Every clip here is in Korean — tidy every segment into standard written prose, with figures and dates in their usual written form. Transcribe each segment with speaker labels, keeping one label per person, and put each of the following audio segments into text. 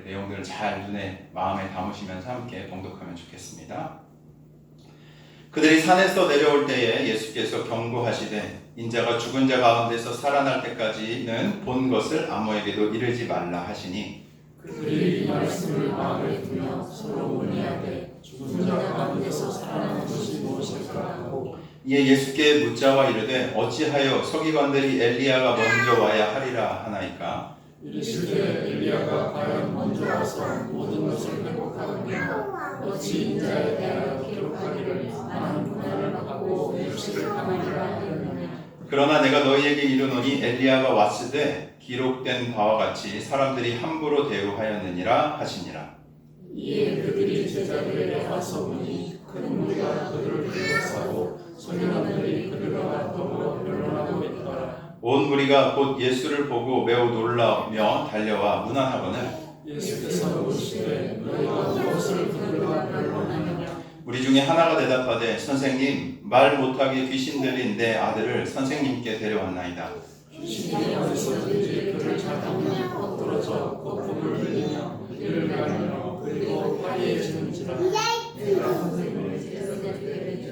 Speaker 1: 내용들을 잘 눈에 마음에 담으시면서 함께 봉독하면 좋겠습니다. 그들이 산에서 내려올 때에 예수께서 경고하시되 인자가 죽은 자 가운데서 살아날 때까지는 본 것을 아무에게도 이르지 말라 하시니
Speaker 2: 그들이 이 말씀을 마음에 두며 서로 문의하되 죽은 자 가운데서 살아난 것이 무엇일까 하고
Speaker 1: 이에 예수께 묻자와 이르되 어찌하여 서기관들이 엘리야가 먼저 와야 하리라 하나이까
Speaker 2: 이르시되 엘리야가 과연 먼저 와서 모든 것을 회복하느냐 어찌 인자에 대하여 기록하기를 많은 고난을 받고 육체를 당하리라 하느냐
Speaker 1: 그러나 내가 너희에게 이르노니 엘리야가 왔으되 기록된 바와 같이 사람들이 함부로 대우하였느니라 하시니라.
Speaker 2: 이에 그들이 제자들에게 와서 보니 큰 무리가 그들을 둘러싸고 서기관들이 그들과 더불어 변론하고 있더라.
Speaker 1: 온 무리가 곧 예수를 보고 매우 놀라며 달려와 문안하거늘
Speaker 2: 예수께서 묻시되 너희가 무엇을 그들과 변론하느냐
Speaker 1: 우리 중에 하나가 대답하되 선생님 말 못하게 귀신 들린 내 아들을 선생님께 데려왔나이다.
Speaker 2: 귀신이 어디서든지 그를 잡으면 엎드러져 거품을 흘리며 이를 가르며 그리고 화해지는지라 내가 선생님을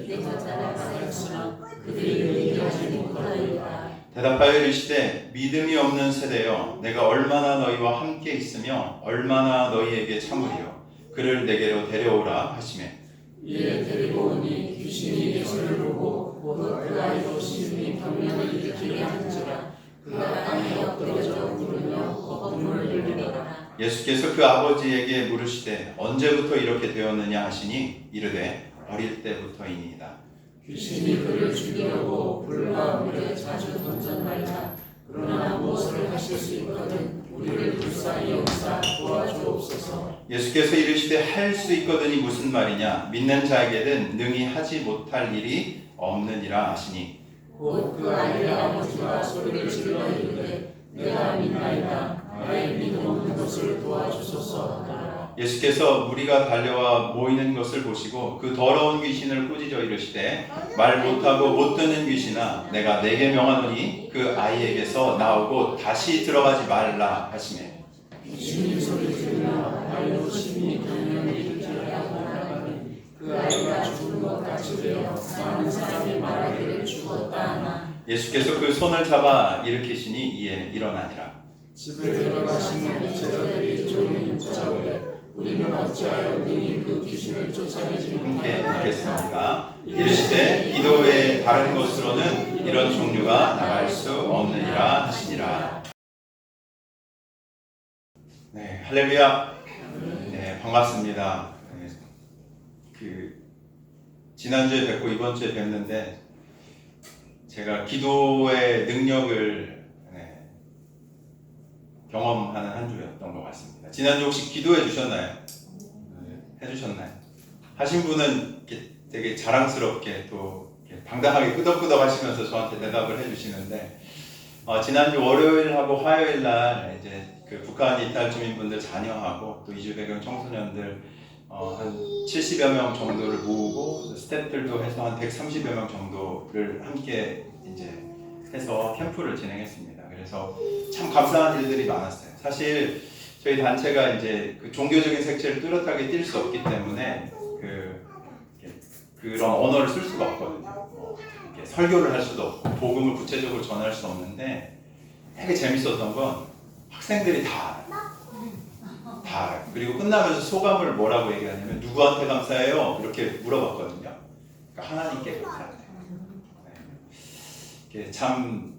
Speaker 2: 내가 자라가였으나 그들이 이해하지 못하리라.
Speaker 1: 대답하여 이르시되 믿음이 없는 세대여 내가 얼마나 너희와 함께 있으며 얼마나 너희에게 참으리요 그를 내게로 데려오라 하시매
Speaker 2: 이에 데리고 오니 귀신이 예수를 보고 곧 그 아이로 심히 병명을 일으키게 하는지라 그가 땅에 엎드러져 부르며 거품을 흘리더라.
Speaker 1: 예수께서 그 아버지에게 물으시되 언제부터 이렇게 되었느냐 하시니 이르되 어릴 때부터이니이다.
Speaker 2: 귀신이 그를 죽이려고 불과 물에 자주 던졌나이다. 그러나 무엇을 하실 수 있거든 우리를 불쌍히 여기사 도와주옵소서.
Speaker 1: 예수께서 이르시되 할 수 있거든이 무슨 말이냐 믿는 자에게는 능히 하지 못할 일이 없느니라 하시니
Speaker 2: 곧 그 아이의 아버지가 소리를 질러 이르되 내가 믿나이다. 나의 믿음 없는 것을 도와주소서 하더라.
Speaker 1: 예수께서 무리가 달려와 모이는 것을 보시고 그 더러운 귀신을 꾸짖어 이르시되 말 못하고 못 듣는 귀신아 내가 내게 명하노니 그 아이에게서 나오고 다시 들어가지 말라 하시매
Speaker 2: 귀신이 소리 지르며 아이로 심히 병명을 일으키려 하더니 그 아이가 죽은 것 같이 되어 많은 사람이 말하기를 죽었다 하나
Speaker 1: 예수께서 그 손을 잡아 일으키시니 이에 일어나니라.
Speaker 2: 집에 들어가시니 제자들이 조용히 쫓아오되 우리는 어찌하여 능히 그 귀신을 쫓아내지
Speaker 1: 함께
Speaker 2: 못하였나이까.
Speaker 1: 읽겠습니다. 이르시되 기도 외에 다른 곳으로는 이런 종류가 나갈 수 없느니라 하시니라. 네, 할렐루야. 네, 반갑습니다. 네, 지난주에 뵙고 이번 주에 뵙는데 제가 기도의 능력을 경험하는 한 주였던 것 같습니다. 지난주 혹시 기도해 주셨나요? 해주셨나요? 하신 분은 되게 자랑스럽게 또 당당하게 끄덕끄덕 하시면서 저한테 대답을 해주시는데 지난주 월요일하고 화요일 날 이제 그 북한 이탈 주민분들 자녀하고 또 이주 배경 청소년들 한 70여 명 정도를 모으고 스태프들도 해서 한 130여 명 정도를 함께 이제 해서 캠프를 진행했습니다. 그래서 참 감사한 일들이 많았어요. 사실 저희 단체가 이제 그 종교적인 색채를 뚜렷하게 띌 수 없기 때문에 그런 언어를 쓸 수가 없거든요. 이렇게 설교를 할 수도 없고 복음을 구체적으로 전할 수 없는데 되게 재밌었던 건 학생들이 다 알아요. 그리고 끝나면서 소감을 뭐라고 얘기하냐면 누구한테 감사해요? 이렇게 물어봤거든요. 그러니까 하나님께 감사해요. 네. 참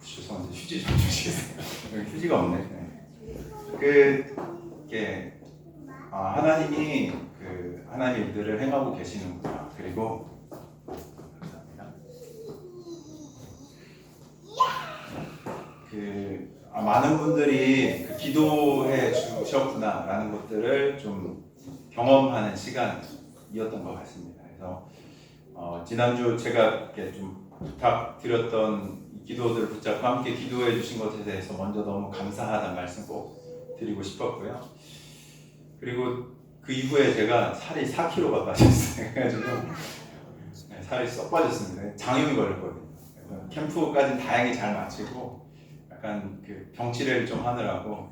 Speaker 1: 죄송한데 휴지 좀 주시겠어요? 여기 휴지가 없네. 하나님이 하나님의 일들을 행하고 계시는구나. 그리고 감사합니다. 많은 분들이 기도해 주셨구나라는 것들을 좀 경험하는 시간이었던 것 같습니다. 그래서 지난주 제가 이렇게 좀 부탁드렸던 기도들을 붙잡고 함께 기도해 주신 것에 대해서 먼저 너무 감사하다는 말씀 꼭 드리고 싶었고요. 그리고 그 이후에 제가 살이 4kg가 빠졌어요. 그래가지고 살이 쏙 빠졌습니다. 장염이 걸렸거든요. 그래서 캠프까지 다행히 잘 마치고 약간 그 병치레를 좀 하느라고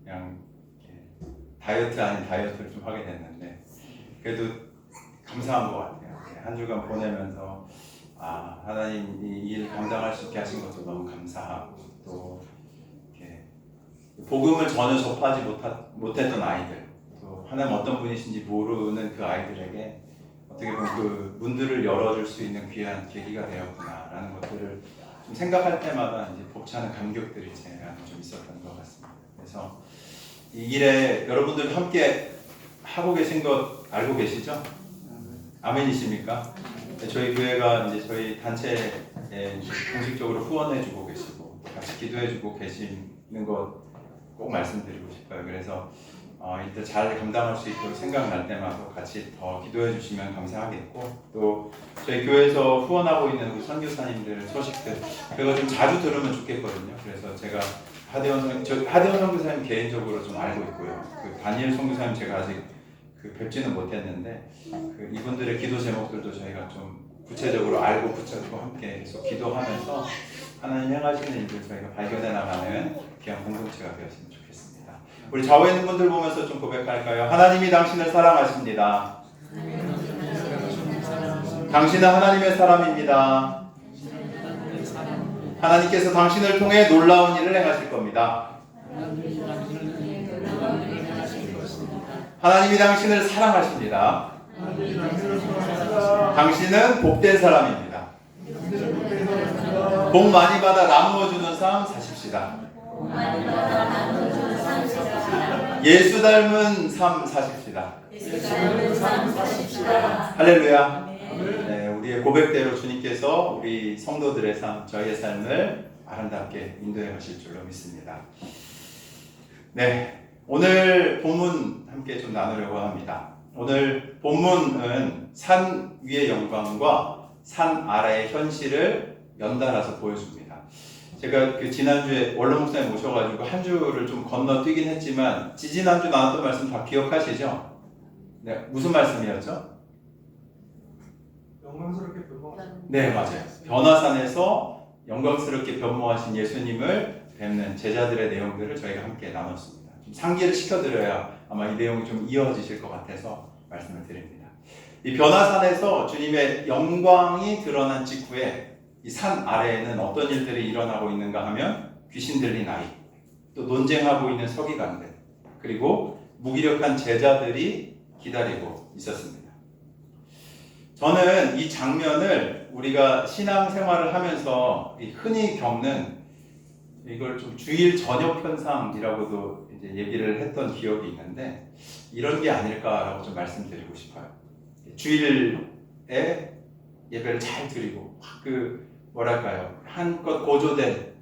Speaker 1: 그냥 이렇게 다이어트 아닌 다이어트를 좀 하게 됐는데 그래도 감사한 것 같아요. 한 주간 보내면서 하나님 이 일 감당할 수 있게 하신 것도 너무 감사하고 또 이렇게 복음을 전혀 접하지 못했던 아이들 또 하나님 어떤 분이신지 모르는 그 아이들에게 어떻게 보면 그 문들을 열어줄 수 있는 귀한 계기가 되었구나라는 것들을 좀 생각할 때마다 이제 벅차는 감격들이 제가 좀 있었던 것 같습니다. 그래서 이 일에 여러분들 함께 하고 계신 것 알고 계시죠? 아멘이십니까? 저희 교회가 이제 저희 단체에 공식적으로 후원해주고 계시고 같이 기도해주고 계시는 것 꼭 말씀드리고 싶어요. 그래서 이때 잘 감당할 수 있도록 생각날 때마다 같이 더 기도해 주시면 감사하겠고 또 저희 교회에서 후원하고 있는 우리 선교사님들 소식들 그거 좀 자주 들으면 좋겠거든요. 그래서 제가 하대원 선교사님 개인적으로 좀 알고 있고요. 그 다니엘 선교사님 제가 아직 뵙지는 못했는데 이분들의 기도 제목들도 저희가 좀 구체적으로 알고 붙잡고 함께 계속 기도하면서 하나님 행하시는 일들 저희가 발견해 나가는 귀한 공동체가 되었으면 좋겠습니다. 우리 좌우에 있는 분들 보면서 좀 고백할까요? 하나님이 당신을 사랑하십니다. 당신은 하나님의 사람입니다. 하나님께서 당신을 통해 놀라운 일을 행하실 겁니다. 하나님이 당신을 사랑하십니다. 당신은 복된 사람입니다. 복 많이 받아 나누어 주는 삶 사십시다. 예수 닮은 삶 사십시다. 할렐루야. 네, 우리의 고백대로 주님께서 우리 성도들의 삶, 저희의 삶을 아름답게 인도해 가실 줄로 믿습니다. 네, 오늘 본문 함께 좀 나누려고 합니다. 오늘 본문은 산 위의 영광과 산 아래의 현실을 연달아서 보여줍니다. 제가 지난주에 원로 목사님 모셔가지고 한 주를 좀 건너뛰긴 했지만 지지난주 나눴던 말씀 다 기억하시죠? 네, 무슨 말씀이었죠?
Speaker 3: 영광스럽게 변모하신.
Speaker 1: 네, 맞아요. 변화산에서 영광스럽게 변모하신 예수님을 뵙는 제자들의 내용들을 저희가 함께 나눴습니다. 좀 상기를 시켜드려야 아마 이 내용이 좀 이어지실 것 같아서 말씀을 드립니다. 이 변화산에서 주님의 영광이 드러난 직후에 이 산 아래에는 어떤 일들이 일어나고 있는가 하면 귀신 들린 아이, 또 논쟁하고 있는 서기관들, 그리고 무기력한 제자들이 기다리고 있었습니다. 저는 이 장면을 우리가 신앙생활을 하면서 흔히 겪는 이걸 좀 주일 저녁 현상이라고도 이제 얘기를 했던 기억이 있는데 이런 게 아닐까라고 좀 말씀드리고 싶어요. 주일에 예배를 잘 드리고 한껏 고조된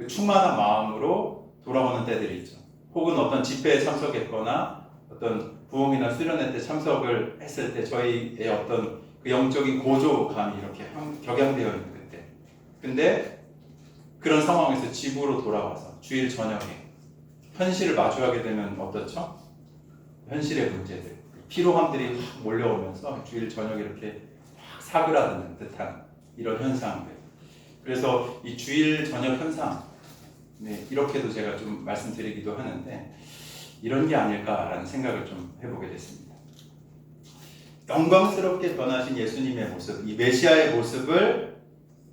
Speaker 1: 충만한 마음으로 돌아오는 때들이 있죠. 혹은 어떤 집회에 참석했거나 어떤 부흥이나 수련회 때 참석을 했을 때 저희의 어떤 그 영적인 고조감이 이렇게 격양되어 있는 그때. 근데 그런 상황에서 집으로 돌아와서 주일 저녁에 현실을 마주하게 되면 어떻죠? 현실의 문제들, 피로함들이 확 몰려오면서 주일 저녁에 이렇게 확 사그라드는 듯한 이런 현상들. 그래서 이 주일 저녁 현상, 이렇게도 제가 좀 말씀드리기도 하는데 이런 게 아닐까라는 생각을 좀 해보게 됐습니다. 영광스럽게 변하신 예수님의 모습, 이 메시아의 모습을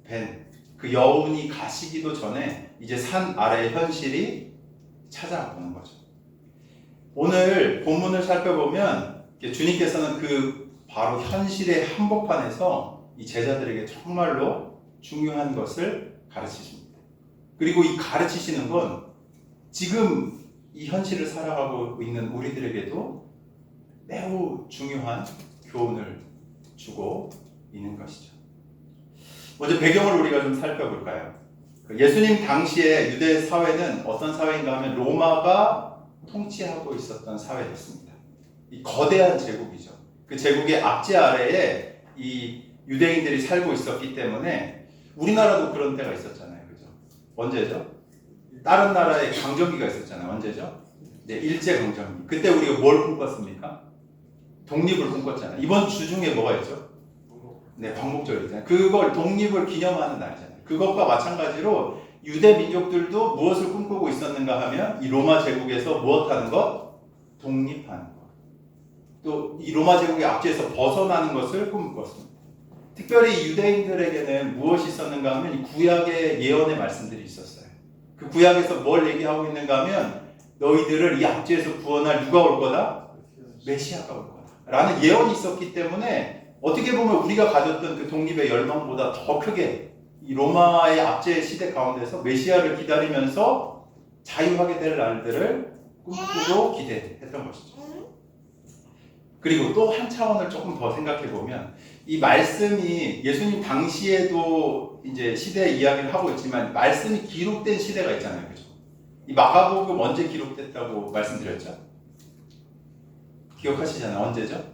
Speaker 1: 뵌 그 여운이 가시기도 전에 이제 산 아래의 현실이 찾아오는 거죠. 오늘 본문을 살펴보면 주님께서는 그 바로 현실의 한복판에서 이 제자들에게 정말로 중요한 것을 가르치십니다. 그리고 이 가르치시는 건 지금 이 현실을 살아가고 있는 우리들에게도 매우 중요한 교훈을 주고 있는 것이죠. 먼저 배경을 우리가 좀 살펴볼까요? 예수님 당시에 유대 사회는 어떤 사회인가 하면 로마가 통치하고 있었던 사회였습니다. 이 거대한 제국이죠. 그 제국의 압제 아래에 이 유대인들이 살고 있었기 때문에 우리나라도 그런 때가 있었잖아요. 그죠? 언제죠? 다른 나라에 강점기가 있었잖아요. 언제죠? 네, 일제강점기. 그때 우리가 뭘 꿈꿨습니까? 독립을 꿈꿨잖아요. 이번 주 중에 뭐가 있죠? 네, 광복절이잖아요. 그걸 독립을 기념하는 날이잖아요. 그것과 마찬가지로 유대 민족들도 무엇을 꿈꾸고 있었는가 하면 이 로마 제국에서 무엇하는 것? 독립하는 것. 또 이 로마 제국의 압제에서 벗어나는 것을 꿈꿨습니다. 특별히 유대인들에게는 무엇이 있었는가 하면 이 구약의 예언의 말씀들이 있었어요. 그 구약에서 뭘 얘기하고 있는가 하면 너희들을 이 압제에서 구원할 누가 올 거다? 메시아가 올 거다 라는 예언이 있었기 때문에 어떻게 보면 우리가 가졌던 그 독립의 열망보다 더 크게 이 로마의 압제 시대 가운데서 메시아를 기다리면서 자유하게 될 날들을 꿈꾸고 기대했던 것이죠. 그리고 또 한 차원을 조금 더 생각해 보면 이 말씀이 예수님 당시에도 이제 시대 이야기를 하고 있지만 말씀이 기록된 시대가 있잖아요. 그죠? 이 마가복음 언제 기록됐다고 말씀드렸죠? 기억하시잖아요. 언제죠?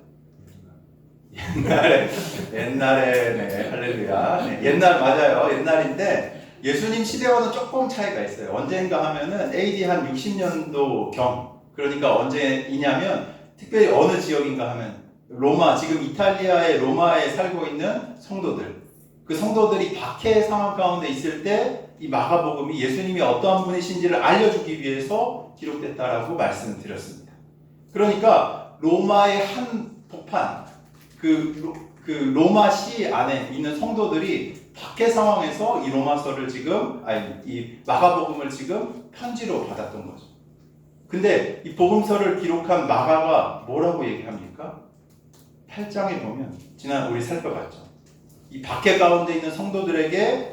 Speaker 1: 옛날에 네, 할렐루야. 네, 옛날 맞아요. 옛날인데 예수님 시대와는 조금 차이가 있어요. 언제인가 하면은 AD 한 60년도경. 그러니까 언제이냐면 특별히 어느 지역인가 하면 로마, 지금 이탈리아의 로마에 살고 있는 성도들. 그 성도들이 박해의 상황 가운데 있을 때 이 마가복음이 예수님이 어떠한 분이신지를 알려주기 위해서 기록됐다라고 말씀드렸습니다. 그러니까 로마의 한 복판, 그 로마시 안에 있는 성도들이 박해 상황에서 이 로마서를 이 마가복음을 지금 편지로 받았던 거죠. 근데 이 복음서를 기록한 마가가 뭐라고 얘기합니까? 8장에 보면 지난 우리 살펴봤죠. 이 박해 가운데 있는 성도들에게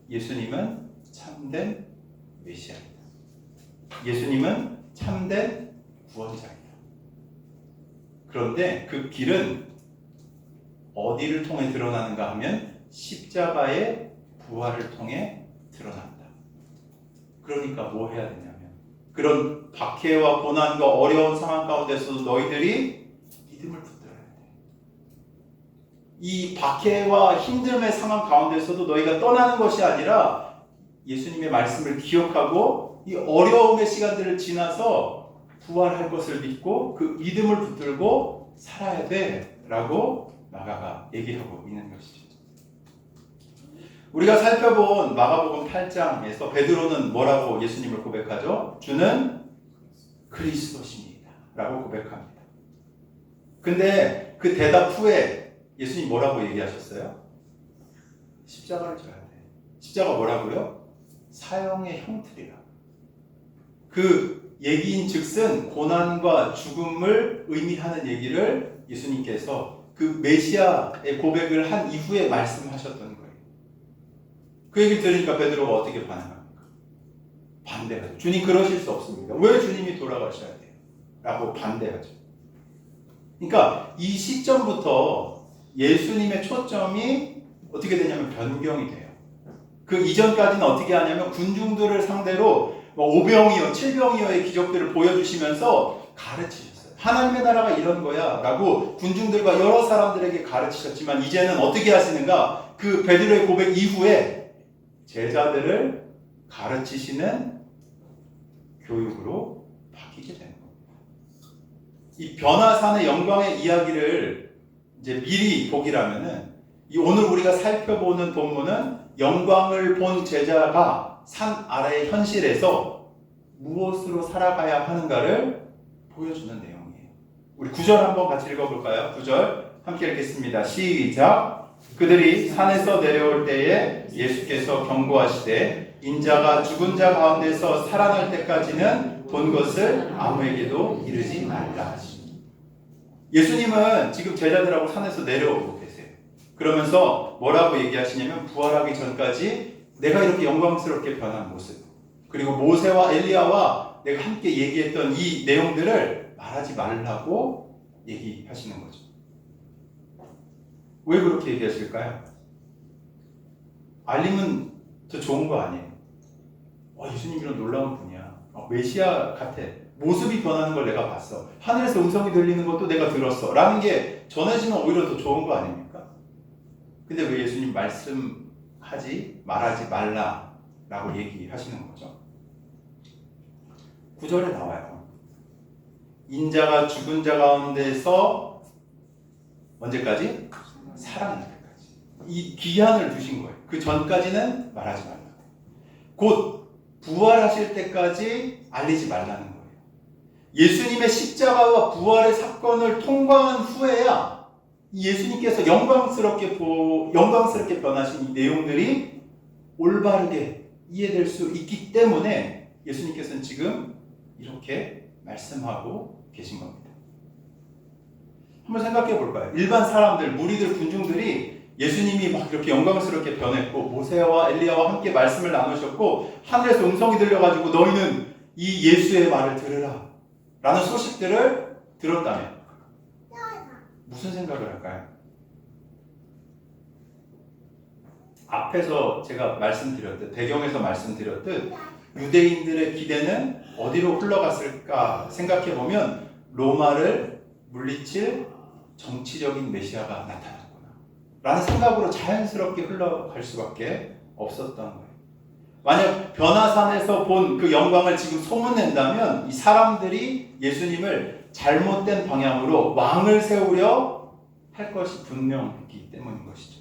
Speaker 1: 예수님은 참된 메시아입니다. 예수님은 참된 구원자입니다. 그런데 그 길은 어디를 통해 드러나는가 하면 십자가의 부활을 통해 드러난다. 그러니까 뭐 해야 되냐면 그런 박해와 고난과 어려운 상황 가운데서도 너희들이 믿음을 붙들어야 돼. 이 박해와 힘듦의 상황 가운데서도 너희가 떠나는 것이 아니라 예수님의 말씀을 기억하고 이 어려움의 시간들을 지나서 부활할 것을 믿고 그 믿음을 붙들고 살아야 돼 라고 마가가 얘기하고 있는 것이죠. 우리가 살펴본 마가복음 8장에서 베드로는 뭐라고 예수님을 고백하죠? 주는 그리스도십니다 라고 고백합니다. 근데 그 대답 후에 예수님 뭐라고 얘기하셨어요? 십자가를 져야 돼. 십자가 뭐라고요? 사형의 형틀이라. 그 얘기인 즉슨 고난과 죽음을 의미하는 얘기를 예수님께서 그 메시아의 고백을 한 이후에 말씀하셨던 거예요. 그 얘기를 들으니까 베드로가 어떻게 반응합니까? 반대하죠. 주님 그러실 수 없습니다. 왜 주님이 돌아가셔야 돼요? 라고 반대하죠. 그러니까 이 시점부터 예수님의 초점이 어떻게 되냐면 변경이 돼요. 그 이전까지는 어떻게 하냐면 군중들을 상대로 5병이요, 7병이요의 기적들을 보여주시면서 가르치셨어요. 하나님의 나라가 이런 거야 라고 군중들과 여러 사람들에게 가르치셨지만 이제는 어떻게 하시는가? 그 베드로의 고백 이후에 제자들을 가르치시는 교육으로 바뀌게 되는 겁니다. 이 변화산의 영광의 이야기를 이제 미리 보기라면은 이 오늘 우리가 살펴보는 본문은 영광을 본 제자가 산 아래의 현실에서 무엇으로 살아가야 하는가를 보여주는 내용이에요. 우리 9절 한번 같이 읽어볼까요? 9절 함께 읽겠습니다. 시작! 그들이 산에서 내려올 때에 예수께서 경고하시되 인자가 죽은 자 가운데서 살아날 때까지는 본 것을 아무에게도 이르지 말라 하시니. 예수님은 지금 제자들하고 산에서 내려오고 계세요. 그러면서 뭐라고 얘기하시냐면 부활하기 전까지 내가 이렇게 영광스럽게 변한 모습, 그리고 모세와 엘리야와 내가 함께 얘기했던 이 내용들을 말하지 말라고 얘기하시는 거죠. 왜 그렇게 얘기하실까요? 알리면 더 좋은 거 아니에요? 예수님 이런 놀라운 분이야. 메시아 같아. 모습이 변하는 걸 내가 봤어. 하늘에서 음성이 들리는 것도 내가 들었어. 라는 게 전해지면 오히려 더 좋은 거 아닙니까? 근데 왜 예수님 말하지 말라 라고 얘기하시는 거죠? 9절에 나와요. 인자가 죽은 자 가운데서 언제까지? 살아날 때까지. 이 기한을 두신 거예요. 그 전까지는 말하지 말라. 곧 부활하실 때까지 알리지 말라는 거예요. 예수님의 십자가와 부활의 사건을 통과한 후에야 예수님께서 영광스럽게 변하신 이 내용들이 올바르게 이해될 수 있기 때문에 예수님께서는 지금 이렇게 말씀하고 계신 겁니다. 한번 생각해 볼까요? 일반 사람들, 무리들, 군중들이 예수님이 막 이렇게 영광스럽게 변했고 모세와 엘리야와 함께 말씀을 나누셨고 하늘에서 음성이 들려가지고 너희는 이 예수의 말을 들으라 라는 소식들을 들었다면 무슨 생각을 할까요? 앞에서 제가 말씀드렸듯, 배경에서 말씀드렸듯 유대인들의 기대는 어디로 흘러갔을까 생각해보면 로마를 물리칠 정치적인 메시아가 나타났구나 라는 생각으로 자연스럽게 흘러갈 수밖에 없었던 거예요. 만약 변화산에서 본 그 영광을 지금 소문낸다면 이 사람들이 예수님을 잘못된 방향으로 왕을 세우려 할 것이 분명했기 때문인 것이죠.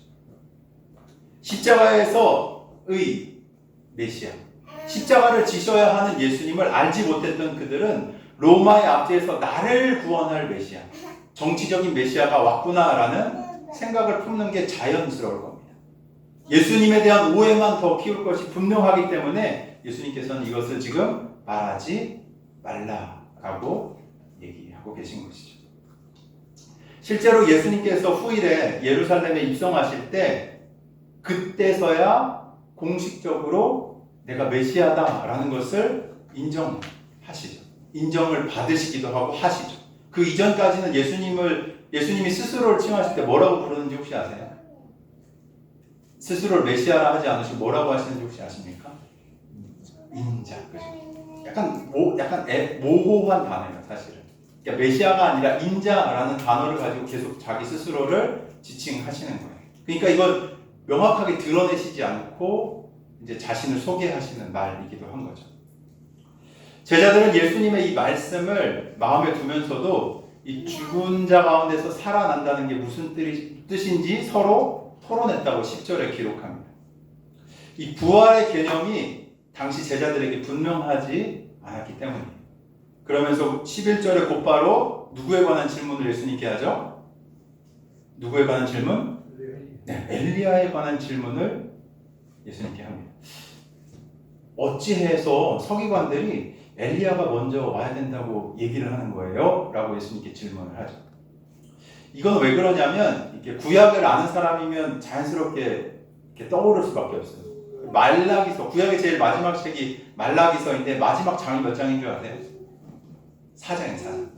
Speaker 1: 십자가에서의 메시아, 십자가를 지셔야 하는 예수님을 알지 못했던 그들은 로마의 압제에서 나를 구원할 메시아, 정치적인 메시아가 왔구나라는 생각을 품는 게 자연스러울 겁니다. 예수님에 대한 오해만 더 키울 것이 분명하기 때문에 예수님께서는 이것을 지금 말하지 말라라고 얘기하고 계신 것이죠. 실제로 예수님께서 후일에 예루살렘에 입성하실 때 그때서야 공식적으로 내가 메시아다라는 것을 인정하시죠. 인정을 받으시기도 하고 하시죠. 그 이전까지는 예수님이 스스로를 칭하실 때 뭐라고 부르는지 혹시 아세요? 스스로를 메시아라 하지 않으시고 뭐라고 하시는지 혹시 아십니까? 인자, 그죠? 약간 모호한 단어예요, 사실은. 그러니까 메시아가 아니라 인자라는 단어를 가지고 계속 자기 스스로를 지칭하시는 거예요. 그러니까 이걸 명확하게 드러내시지 않고 이제 자신을 소개하시는 말이기도 한 거죠. 제자들은 예수님의 이 말씀을 마음에 두면서도 이 죽은 자 가운데서 살아난다는 게 무슨 뜻인지 서로 토론했다고 10절에 기록합니다. 이 부활의 개념이 당시 제자들에게 분명하지 않았기 때문이에요. 그러면서 11절에 곧바로 누구에 관한 질문을 예수님께 하죠? 누구에 관한 질문? 네, 엘리야에 관한 질문을 예수님께 합니다. 어찌해서 서기관들이 엘리야가 먼저 와야 된다고 얘기를 하는 거예요? 라고 예수님께 질문을 하죠. 이건 왜 그러냐면 이렇게 구약을 아는 사람이면 자연스럽게 이렇게 떠오를 수밖에 없어요. 말라기서, 구약의 제일 마지막 책이 말라기서인데 마지막 장이 몇 장인 줄 아세요? 4장이에요, 4장.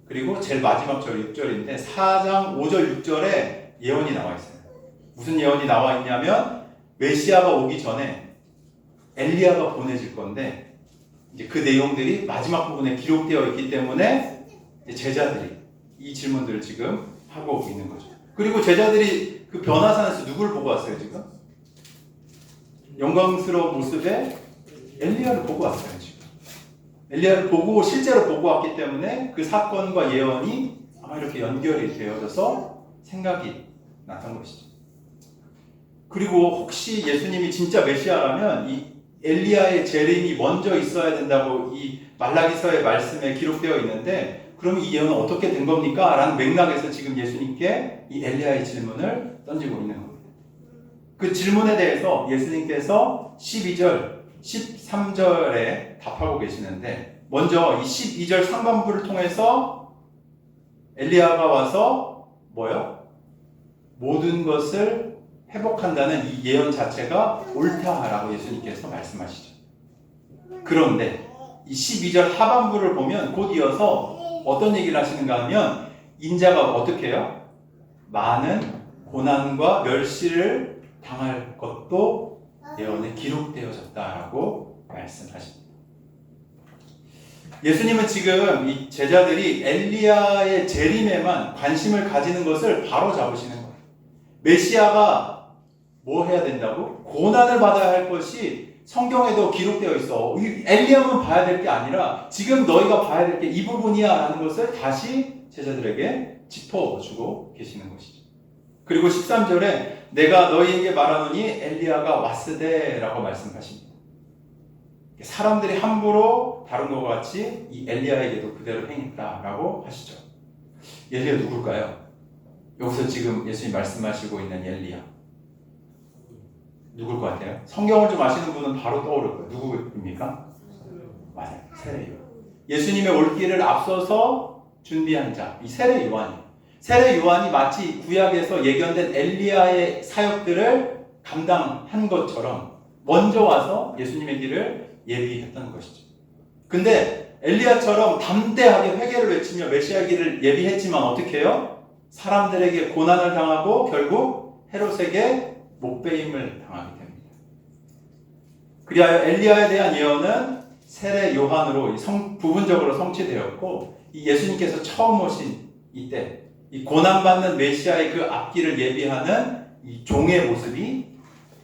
Speaker 1: 그리고 제일 마지막 절 6절인데 4장 5절 6절에 예언이 나와 있어요. 무슨 예언이 나와 있냐면 메시아가 오기 전에 엘리야가 보내질 건데 이제 그 내용들이 마지막 부분에 기록되어 있기 때문에 제자들이 이 질문들을 지금 하고 있는 거죠. 그리고 제자들이 그 변화산에서 누굴 보고 왔어요, 지금? 영광스러운 모습의 엘리야를 보고 왔어요, 지금. 엘리야를 보고 실제로 보고 왔기 때문에 그 사건과 예언이 아마 이렇게 연결이 되어져서 생각이 났던 것이죠. 그리고 혹시 예수님이 진짜 메시아라면 이 엘리야의 재림이 먼저 있어야 된다고 이 말라기서의 말씀에 기록되어 있는데 그럼 이 예언은 어떻게 된 겁니까? 라는 맥락에서 지금 예수님께 이 엘리야의 질문을 던지고 있는 겁니다. 그 질문에 대해서 예수님께서 12절, 13절에 답하고 계시는데 먼저 이 12절 상반부를 통해서 엘리야가 와서 뭐요? 모든 것을 회복한다는 이 예언 자체가 옳다라고 예수님께서 말씀하시죠. 그런데 이 12절 하반부를 보면 곧 이어서 어떤 얘기를 하시는가 하면 인자가 어떻게 해요? 많은 고난과 멸시를 당할 것도 예언에 기록되어졌다라고 말씀하십니다. 예수님은 지금 이 제자들이 엘리야의 재림에만 관심을 가지는 것을 바로 잡으시는 거예요. 메시아가 뭐 해야 된다고? 고난을 받아야 할 것이 성경에도 기록되어 있어. 엘리야만 봐야 될 게 아니라 지금 너희가 봐야 될 게 이 부분이야 라는 것을 다시 제자들에게 짚어주고 계시는 것이죠. 그리고 13절에 내가 너희에게 말하노니 엘리야가 왔으되 라고 말씀하십니다. 사람들이 함부로 다룬 것 같이 이 엘리야에게도 그대로 행했다라고 하시죠. 엘리야 누굴까요? 여기서 지금 예수님 말씀하시고 있는 엘리야 누굴 것 같아요? 성경을 좀 아시는 분은 바로 떠오를 거예요. 누구입니까? 맞아요. 세례 요한. 예수님의 올 길을 앞서서 준비한 자, 이 세례 요한이에요. 세례 요한이 마치 구약에서 예견된 엘리야의 사역들을 감당한 것처럼 먼저 와서 예수님의 길을 예비했던 것이죠. 근데 엘리야처럼 담대하게 회개를 외치며 메시아의 길을 예비했지만 어떻게 해요? 사람들에게 고난을 당하고 결국 헤롯에게 목베임을 당하게 됩니다. 그리하여 엘리야에 대한 예언은 세례 요한으로 부분적으로 성취되었고, 이 예수님께서 처음 오신 이때 이 고난받는 메시아의 그 앞길을 예비하는 이 종의 모습이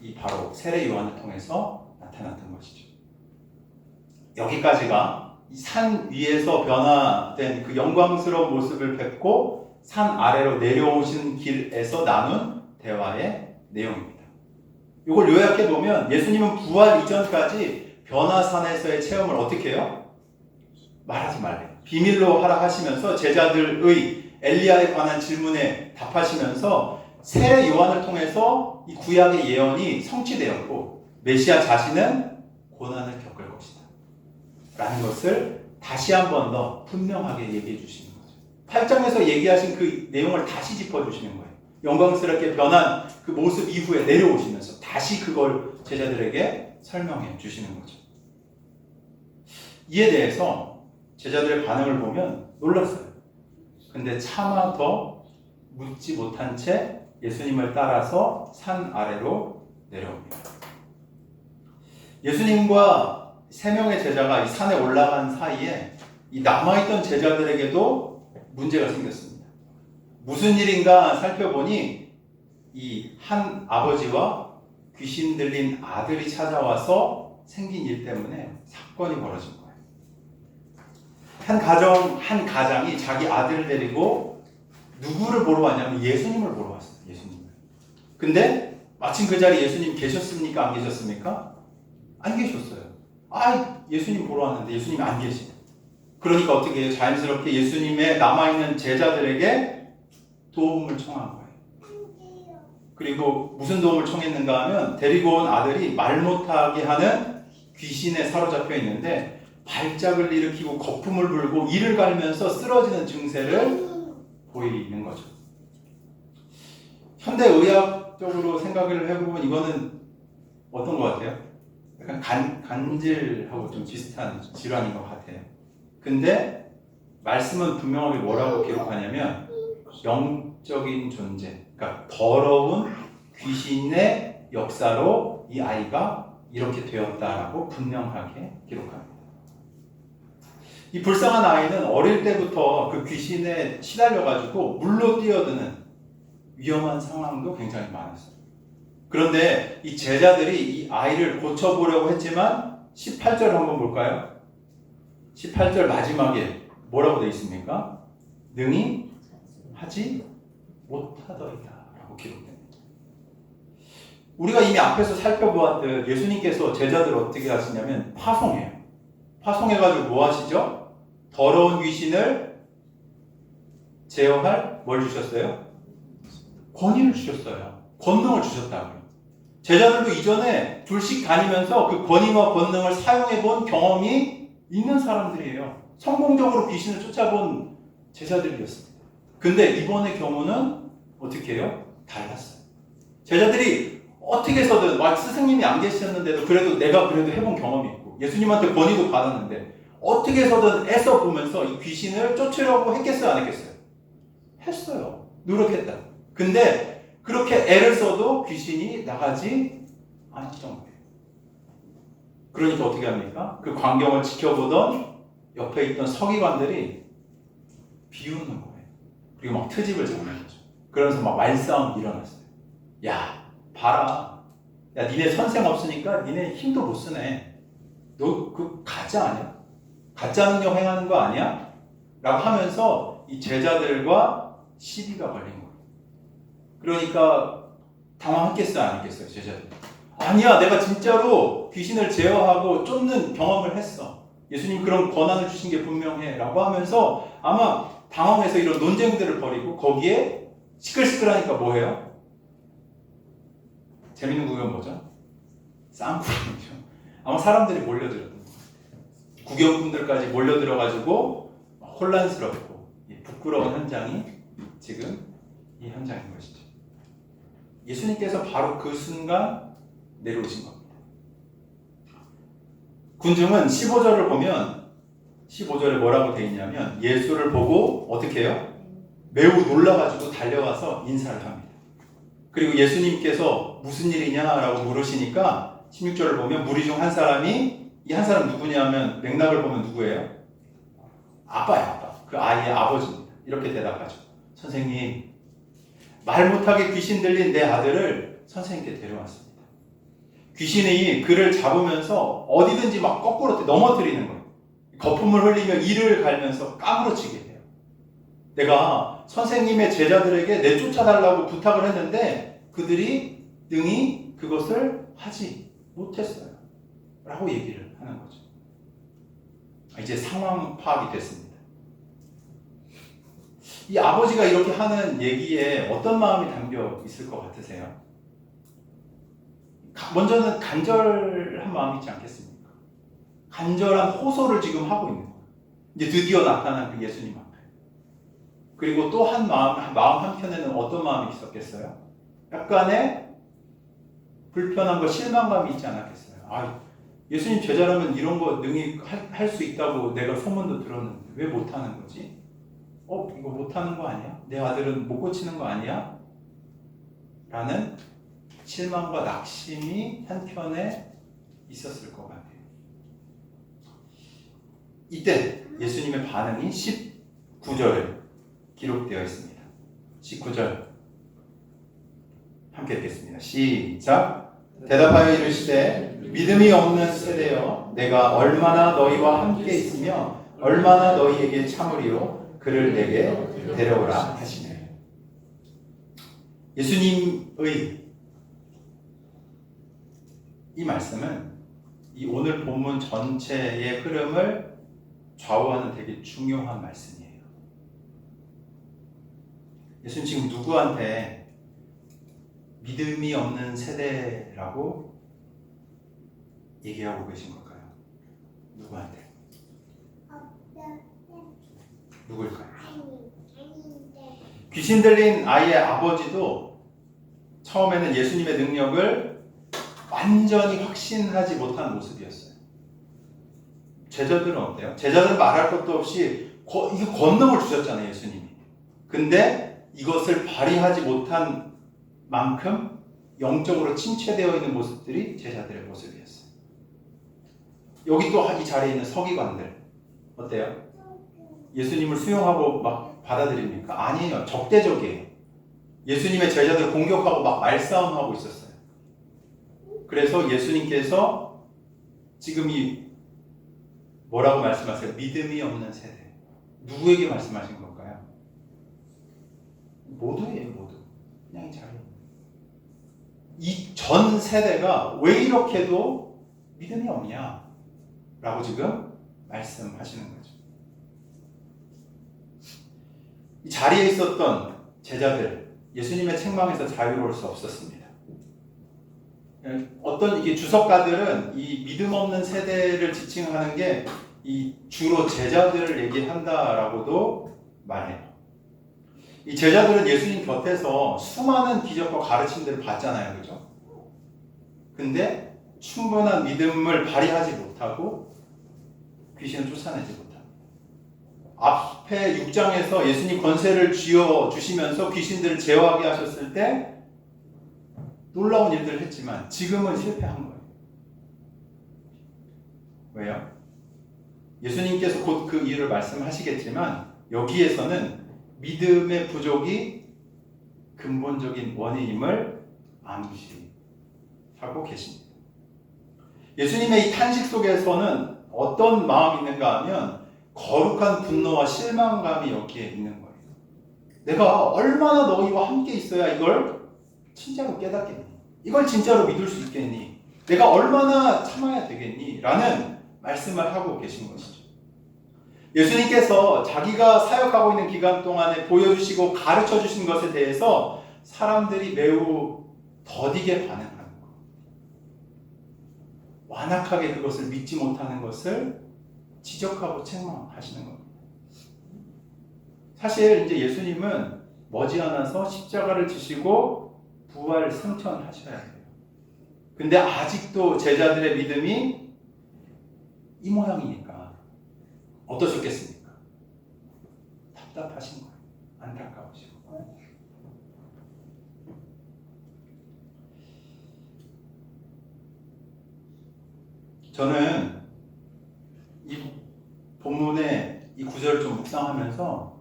Speaker 1: 이 바로 세례 요한을 통해서 나타났던 것이죠. 여기까지가 이 산 위에서 변화된 그 영광스러운 모습을 뵙고 산 아래로 내려오신 길에서 나눈 대화의 내용입니다. 이걸 요약해 보면 예수님은 부활 이전까지 변화산에서의 체험을 어떻게 해요? 말하지 말래요. 비밀로 하라 하시면서 제자들의 엘리야에 관한 질문에 답하시면서 세례 요한을 통해서 이 구약의 예언이 성취되었고 메시아 자신은 고난을 겪을 것이다 라는 것을 다시 한 번 더 분명하게 얘기해 주시는 거죠. 8장에서 얘기하신 그 내용을 다시 짚어주시는 거예요. 영광스럽게 변한 그 모습 이후에 내려오시면서 다시 그걸 제자들에게 설명해 주시는 거죠. 이에 대해서 제자들의 반응을 보면 놀랐어요. 근데 차마 더 묻지 못한 채 예수님을 따라서 산 아래로 내려옵니다. 예수님과 세 명의 제자가 이 산에 올라간 사이에 이 남아있던 제자들에게도 문제가 생겼습니다. 무슨 일인가 살펴보니 이 한 아버지와 귀신 들린 아들이 찾아와서 생긴 일 때문에 사건이 벌어진 거예요. 한 가장이 자기 아들을 데리고 누구를 보러 왔냐면 예수님을 보러 왔어요. 예수님을. 근데 마침 그 자리에 예수님 계셨습니까? 안 계셨습니까? 안 계셨어요. 예수님 보러 왔는데 예수님이 안 계시네. 그러니까 어떻게 해요? 자연스럽게 예수님의 남아있는 제자들에게 도움을 청한 거예요. 그리고 무슨 도움을 청했는가 하면 데리고 온 아들이 말 못하게 하는 귀신에 사로잡혀 있는데 발작을 일으키고 거품을 불고 이를 갈면서 쓰러지는 증세를 보이는 거죠. 현대 의학적으로 생각을 해보면 이거는 어떤 것 같아요? 약간 간질하고 좀 비슷한 질환인 것 같아요. 근데 말씀은 분명하게 뭐라고 기록하냐면 영적인 존재, 그러니까 더러운 귀신의 역사로 이 아이가 이렇게 되었다라고 분명하게 기록합니다. 이 불쌍한 아이는 어릴 때부터 그 귀신에 시달려가지고 물로 뛰어드는 위험한 상황도 굉장히 많았어요. 그런데 이 제자들이 이 아이를 고쳐보려고 했지만 18절 한번 볼까요? 18절 마지막에 뭐라고 되어 있습니까? 능히 하지 못하더이다 라고 기록됩니다. 우리가 이미 앞에서 살펴보았듯 예수님께서 제자들을 어떻게 하시냐면 파송해요. 파송해가지고 뭐 하시죠? 더러운 귀신을 제어할 뭘 주셨어요? 권위를 주셨어요. 권능을 주셨다고요. 제자들도 이전에 둘씩 다니면서 그 권위와 권능을 사용해 본 경험이 있는 사람들이에요. 성공적으로 귀신을 쫓아본 제자들이었습니다. 근데 이번의 경우는 어떻게 해요? 달랐어요. 제자들이 어떻게 해서든 스승님이 안 계셨는데도 그래도 내가 그래도 해본 경험이 있고 예수님한테 권위도 받았는데 어떻게 해서든 애써 보면서 이 귀신을 쫓으려고 했겠어요? 안 했겠어요? 했어요. 노력했다. 근데 그렇게 애를 써도 귀신이 나가지 않았던 거예요. 그러니까 어떻게 합니까? 그 광경을 지켜보던 옆에 있던 서기관들이 비웃는 거예요. 그리고 막 트집을 잡는 거죠. 그러면서 막 말싸움이 일어났어요. 야, 봐라. 야, 니네 선생 없으니까 니네 힘도 못 쓰네. 너 그 가짜 아니야? 가짜 능력 행하는 거 아니야? 라고 하면서 이 제자들과 시비가 걸린 거예요. 그러니까 당황했겠어요? 안 했겠어요? 제자들. 아니야, 내가 진짜로 귀신을 제어하고 쫓는 경험을 했어. 예수님 그런 권한을 주신 게 분명해 라고 하면서 아마 당황해서 이런 논쟁들을 벌이고 거기에 시끌시끌하니까 뭐해요? 재밌는 구경 뭐죠? 쌍구경이죠. 아마 사람들이 몰려들었던 거예요. 구경꾼들까지 몰려들어가지고 혼란스럽고 부끄러운 현장이 지금 이 현장인 것이죠. 예수님께서 바로 그 순간 내려오신 겁니다. 군중은 15절을 보면 15절에 뭐라고 되어 있냐면 예수를 보고 어떻게 해요? 매우 놀라가지고 달려와서 인사를 합니다. 그리고 예수님께서 무슨 일이냐라고 물으시니까 16절을 보면 무리 중 한 사람이 이 한 사람 누구냐면 맥락을 보면 누구예요? 아빠예요, 아빠. 그 아이의 아버지입니다. 이렇게 대답하죠. 선생님, 말 못하게 귀신 들린 내 아들을 선생님께 데려왔습니다. 귀신이 그를 잡으면서 어디든지 막 거꾸로 넘어뜨리는 거예요. 거품을 흘리며 이를 갈면서 까무러치게 해요. 내가 선생님의 제자들에게 내쫓아달라고 부탁을 했는데 그들이 능히 그것을 하지 못했어요. 라고 얘기를 하는 거죠. 이제 상황 파악이 됐습니다. 이 아버지가 이렇게 하는 얘기에 어떤 마음이 담겨 있을 것 같으세요? 먼저는 간절한 마음이 있지 않겠습니까? 간절한 호소를 지금 하고 있는 거예요. 이제 드디어 나타난 그 예수님 앞에. 그리고 또 마음 한편에는 어떤 마음이 있었겠어요? 약간의 불편함과 실망감이 있지 않았겠어요? 예수님 제자라면 이런 거 능히 할 수 있다고 내가 소문도 들었는데 왜 못하는 거지? 이거 못하는 거 아니야? 내 아들은 못 고치는 거 아니야? 라는 실망과 낙심이 한편에 있었을 것 같아요. 이때 예수님의 반응이 19절에 기록되어 있습니다. 19절 함께 읽겠습니다. 시작. 대답하여 이르시되 믿음이 없는 세대여 내가 얼마나 너희와 함께 있으며 얼마나 너희에게 참으리요 그를 내게 데려오라 하시네. 예수님의 이 말씀은 이 오늘 본문 전체의 흐름을 좌우하는 되게 중요한 말씀이에요. 예수님 지금 누구한테 믿음이 없는 세대라고 얘기하고 계신 걸까요? 누구한테? 누구일까요? 귀신 들린 아이의 아버지도 처음에는 예수님의 능력을 완전히 확신하지 못한 모습이었어요. 제자들은 어때요? 제자들은 말할 것도 없이 이거 권능을 주셨잖아요, 예수님이. 근데 이것을 발휘하지 못한 만큼 영적으로 침체되어 있는 모습들이 제자들의 모습이었어요. 여기 또 이 자리에 있는 서기관들 어때요? 예수님을 수용하고 막 받아들입니까? 아니에요. 적대적이에요. 예수님의 제자들을 공격하고 막 말싸움하고 있었어요. 그래서 예수님께서 지금 이 뭐라고 말씀하세요? 믿음이 없는 세대. 누구에게 말씀하신 걸까요? 모두예요, 모두. 그냥 이 자리에. 이 전 세대가 왜 이렇게도 믿음이 없냐? 라고 지금 말씀하시는 거죠. 이 자리에 있었던 제자들, 예수님의 책망에서 자유로울 수 없었습니다. 어떤 이게 주석가들은 이 믿음 없는 세대를 지칭하는 게 이 주로 제자들을 얘기한다라고도 말해요. 이 제자들은 예수님 곁에서 수많은 기적과 가르침들을 받잖아요, 그죠? 근데 충분한 믿음을 발휘하지 못하고 귀신을 쫓아내지 못합니다. 앞에 6장에서 예수님 권세를 쥐어 주시면서 귀신들을 제어하게 하셨을 때 놀라운 일들을 했지만 지금은 실패한 거예요. 왜요? 예수님께서 곧 그 이유를 말씀하시겠지만 여기에서는 믿음의 부족이 근본적인 원인임을 암시하고 계십니다. 예수님의 이 탄식 속에서는 어떤 마음이 있는가 하면 거룩한 분노와 실망감이 여기에 있는 거예요. 내가 얼마나 너희와 함께 있어야 이걸 진짜로 깨닫겠니? 이걸 진짜로 믿을 수 있겠니? 내가 얼마나 참아야 되겠니? 라는 말씀을 하고 계신 것이죠. 예수님께서 자기가 사역하고 있는 기간 동안에 보여주시고 가르쳐 주신 것에 대해서 사람들이 매우 더디게 반응하는 것, 완악하게 그것을 믿지 못하는 것을 지적하고 책망하시는 겁니다. 사실 이제 예수님은 머지않아서 십자가를 지시고 부활 승천하셔야 돼요. 근데 아직도 제자들의 믿음이 이 모양이니까 어떠셨겠습니까? 답답하신 거예요. 안타까우시고. 저는 이 본문의 이 구절을 좀 묵상하면서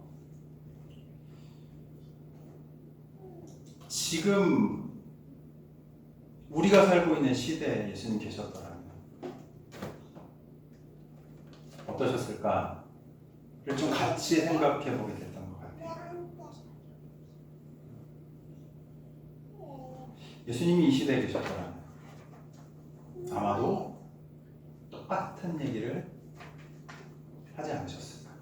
Speaker 1: 지금 우리가 살고 있는 시대에 예수님 계셨더라면 어떠셨을까를 좀 같이 생각해 보게 됐던 것 같아요. 예수님이 이 시대에 계셨더라면 아마도 똑같은 얘기를 하지 않으셨을까.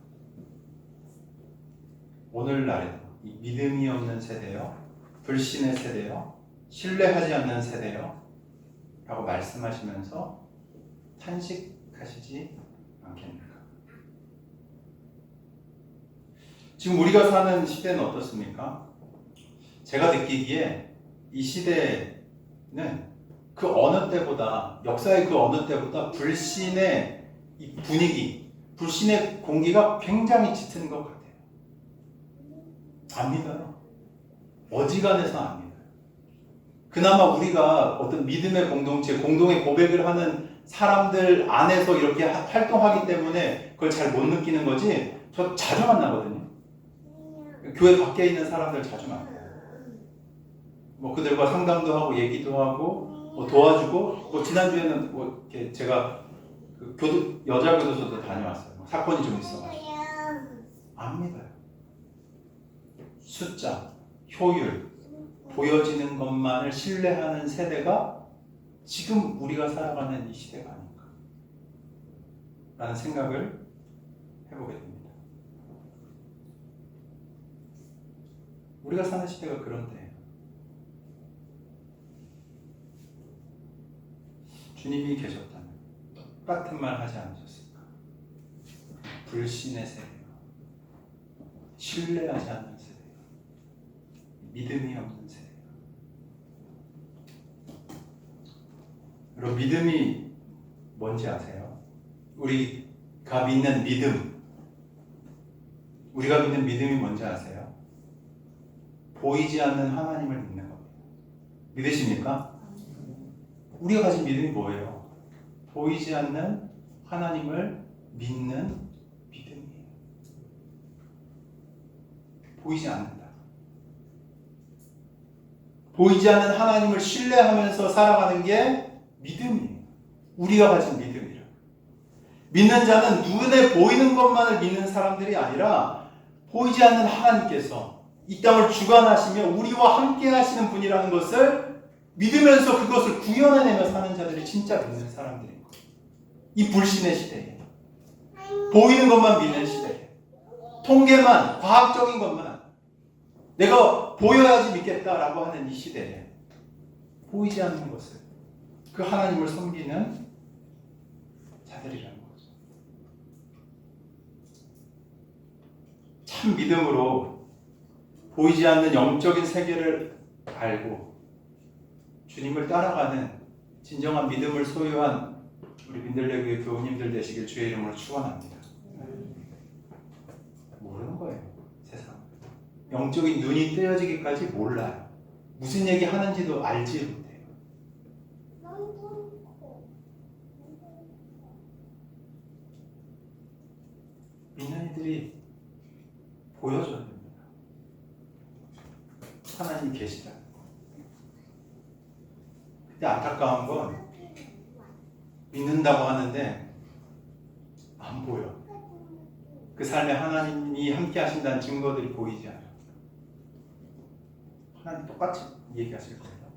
Speaker 1: 오늘날에 이 믿음이 없는 세대요, 불신의 세대요, 신뢰하지 않는 세대요 라고 말씀하시면서 탄식하시지 않겠습니까? 지금 우리가 사는 시대는 어떻습니까? 제가 느끼기에 이 시대는 그 어느 때보다, 역사의 그 어느 때보다 불신의 이 분위기, 불신의 공기가 굉장히 짙은 것 같아요. 안 믿어요. 어지간해서 안 믿어요. 그나마 우리가 어떤 믿음의 공동체, 공동의 고백을 하는 사람들 안에서 이렇게 활동하기 때문에 그걸 잘 못 느끼는 거지. 저 자주 만나거든요. 교회 밖에 있는 사람들 자주 만나요. 뭐 그들과 상담도 하고 얘기도 하고 뭐 도와주고, 뭐 지난주에는 뭐 이렇게 제가 그 여자 교도소도 다녀왔어요. 사건이 좀 있어가지고. 안 믿어요. 숫자, 효율, 보여지는 것만을 신뢰하는 세대가 지금 우리가 살아가는 이 시대가 아닌가 라는 생각을 해보게 됩니다. 우리가 사는 시대가 그런데 주님이 계셨다면 똑같은 말 하지 않으셨을까? 불신의 세대요, 신뢰하지 않는 세대요, 믿음이 없는 세대요. 여러분, 믿음이 뭔지 아세요? 우리가 믿는 믿음, 우리가 믿는 믿음이 뭔지 아세요? 보이지 않는 하나님을 믿는 겁니다. 믿으십니까? 우리가 가진 믿음이 뭐예요? 보이지 않는 하나님을 믿는 믿음이에요. 보이지 않는다. 보이지 않는 하나님을 신뢰하면서 살아가는 게 믿음이에요. 우리가 가진 믿음이라. 믿는 자는 눈에 보이는 것만을 믿는 사람들이 아니라 보이지 않는 하나님께서 이 땅을 주관하시며 우리와 함께 하시는 분이라는 것을 믿으면서 그것을 구현해내며 사는 자들이 진짜 믿는 사람들인 거예요. 이 불신의 시대에, 보이는 것만 믿는 시대에, 통계만, 과학적인 것만 내가 보여야지 믿겠다라고 하는 이 시대에 보이지 않는 것을, 그 하나님을 섬기는 자들이라는 거죠. 참 믿음으로 보이지 않는 영적인 세계를 알고 주님을 따라가는 진정한 믿음을 소유한 우리 민들레 교회 교우님들 되시길 주의 이름으로 축원합니다. 모르는 거예요, 세상. 영적인 눈이 뜨여지기까지 몰라요. 무슨 얘기 하는지도 알지 못해요. 믿는 이들이 보여줘야 됩니다. 하나님 계시다. 근데 안타까운 건 믿는다고 하는데 안 보여. 그 삶에 하나님이 함께 하신다는 증거들이 보이지 않아요. 하나님 똑같이 얘기하실 거예요.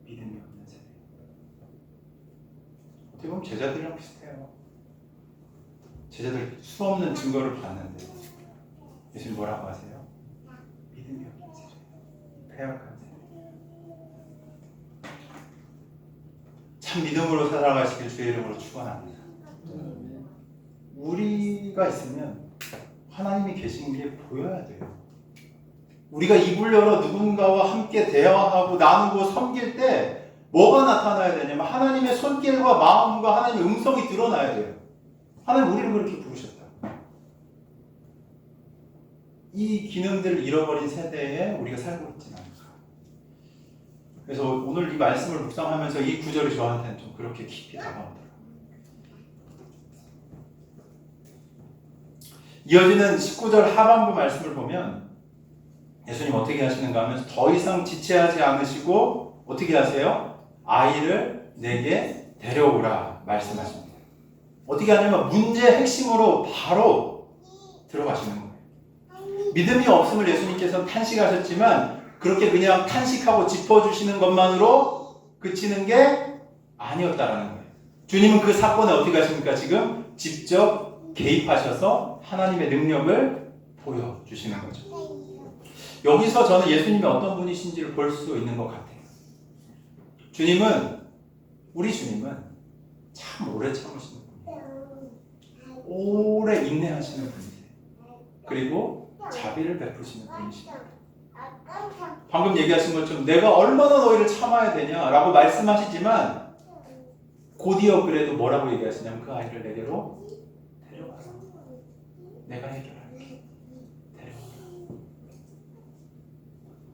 Speaker 1: 믿음이 없는 세대. 어떻게 보면 제자들이랑 비슷해요. 제자들 수없는 증거를 봤는데 예수님 뭐라고 하세요? 믿음이 없는 세대, 패역한 세대. 참 믿음으로 살아가시길 주의 이름으로 축원합니다. 우리가 있으면 하나님이 계신 게 보여야 돼요. 우리가 입을 열어 누군가와 함께 대화하고 나누고 섬길 때 뭐가 나타나야 되냐면 하나님의 손길과 마음과 하나님의 음성이 드러나야 돼요. 하나님 우리를 그렇게 부르셨다. 이 기능들을 잃어버린 세대에 우리가 살고 있지는 않을까. 그래서 오늘 이 말씀을 묵상하면서 이 구절이 저한테는 좀 그렇게 깊이 다가오더라고요. 이어지는 19절 하반부 말씀을 보면 예수님 어떻게 하시는가 하면서 더 이상 지체하지 않으시고 어떻게 하세요? 아이를 내게 데려오라 말씀하십니다. 어떻게 하냐면 문제의 핵심으로 바로 들어가시는 거예요. 믿음이 없음을 예수님께서는 탄식하셨지만 그렇게 그냥 탄식하고 짚어주시는 것만으로 그치는 게 아니었다라는 거예요. 주님은 그 사건에 어떻게 하십니까? 지금 직접 개입하셔서 하나님의 능력을 보여주시는 거죠. 여기서 저는 예수님이 어떤 분이신지를 볼 수 있는 것 같아요. 우리 주님은 참 오래 참으시는 분이에요. 오래 인내하시는 분이세요. 그리고 자비를 베푸시는 분이십니다. 방금 얘기하신 것처럼 내가 얼마나 너희를 참아야 되냐라고 말씀하시지만 곧이어 그래도 뭐라고 얘기하시냐면 그 아이를 내게로 데려가라. 내가 해결할게. 데려가라.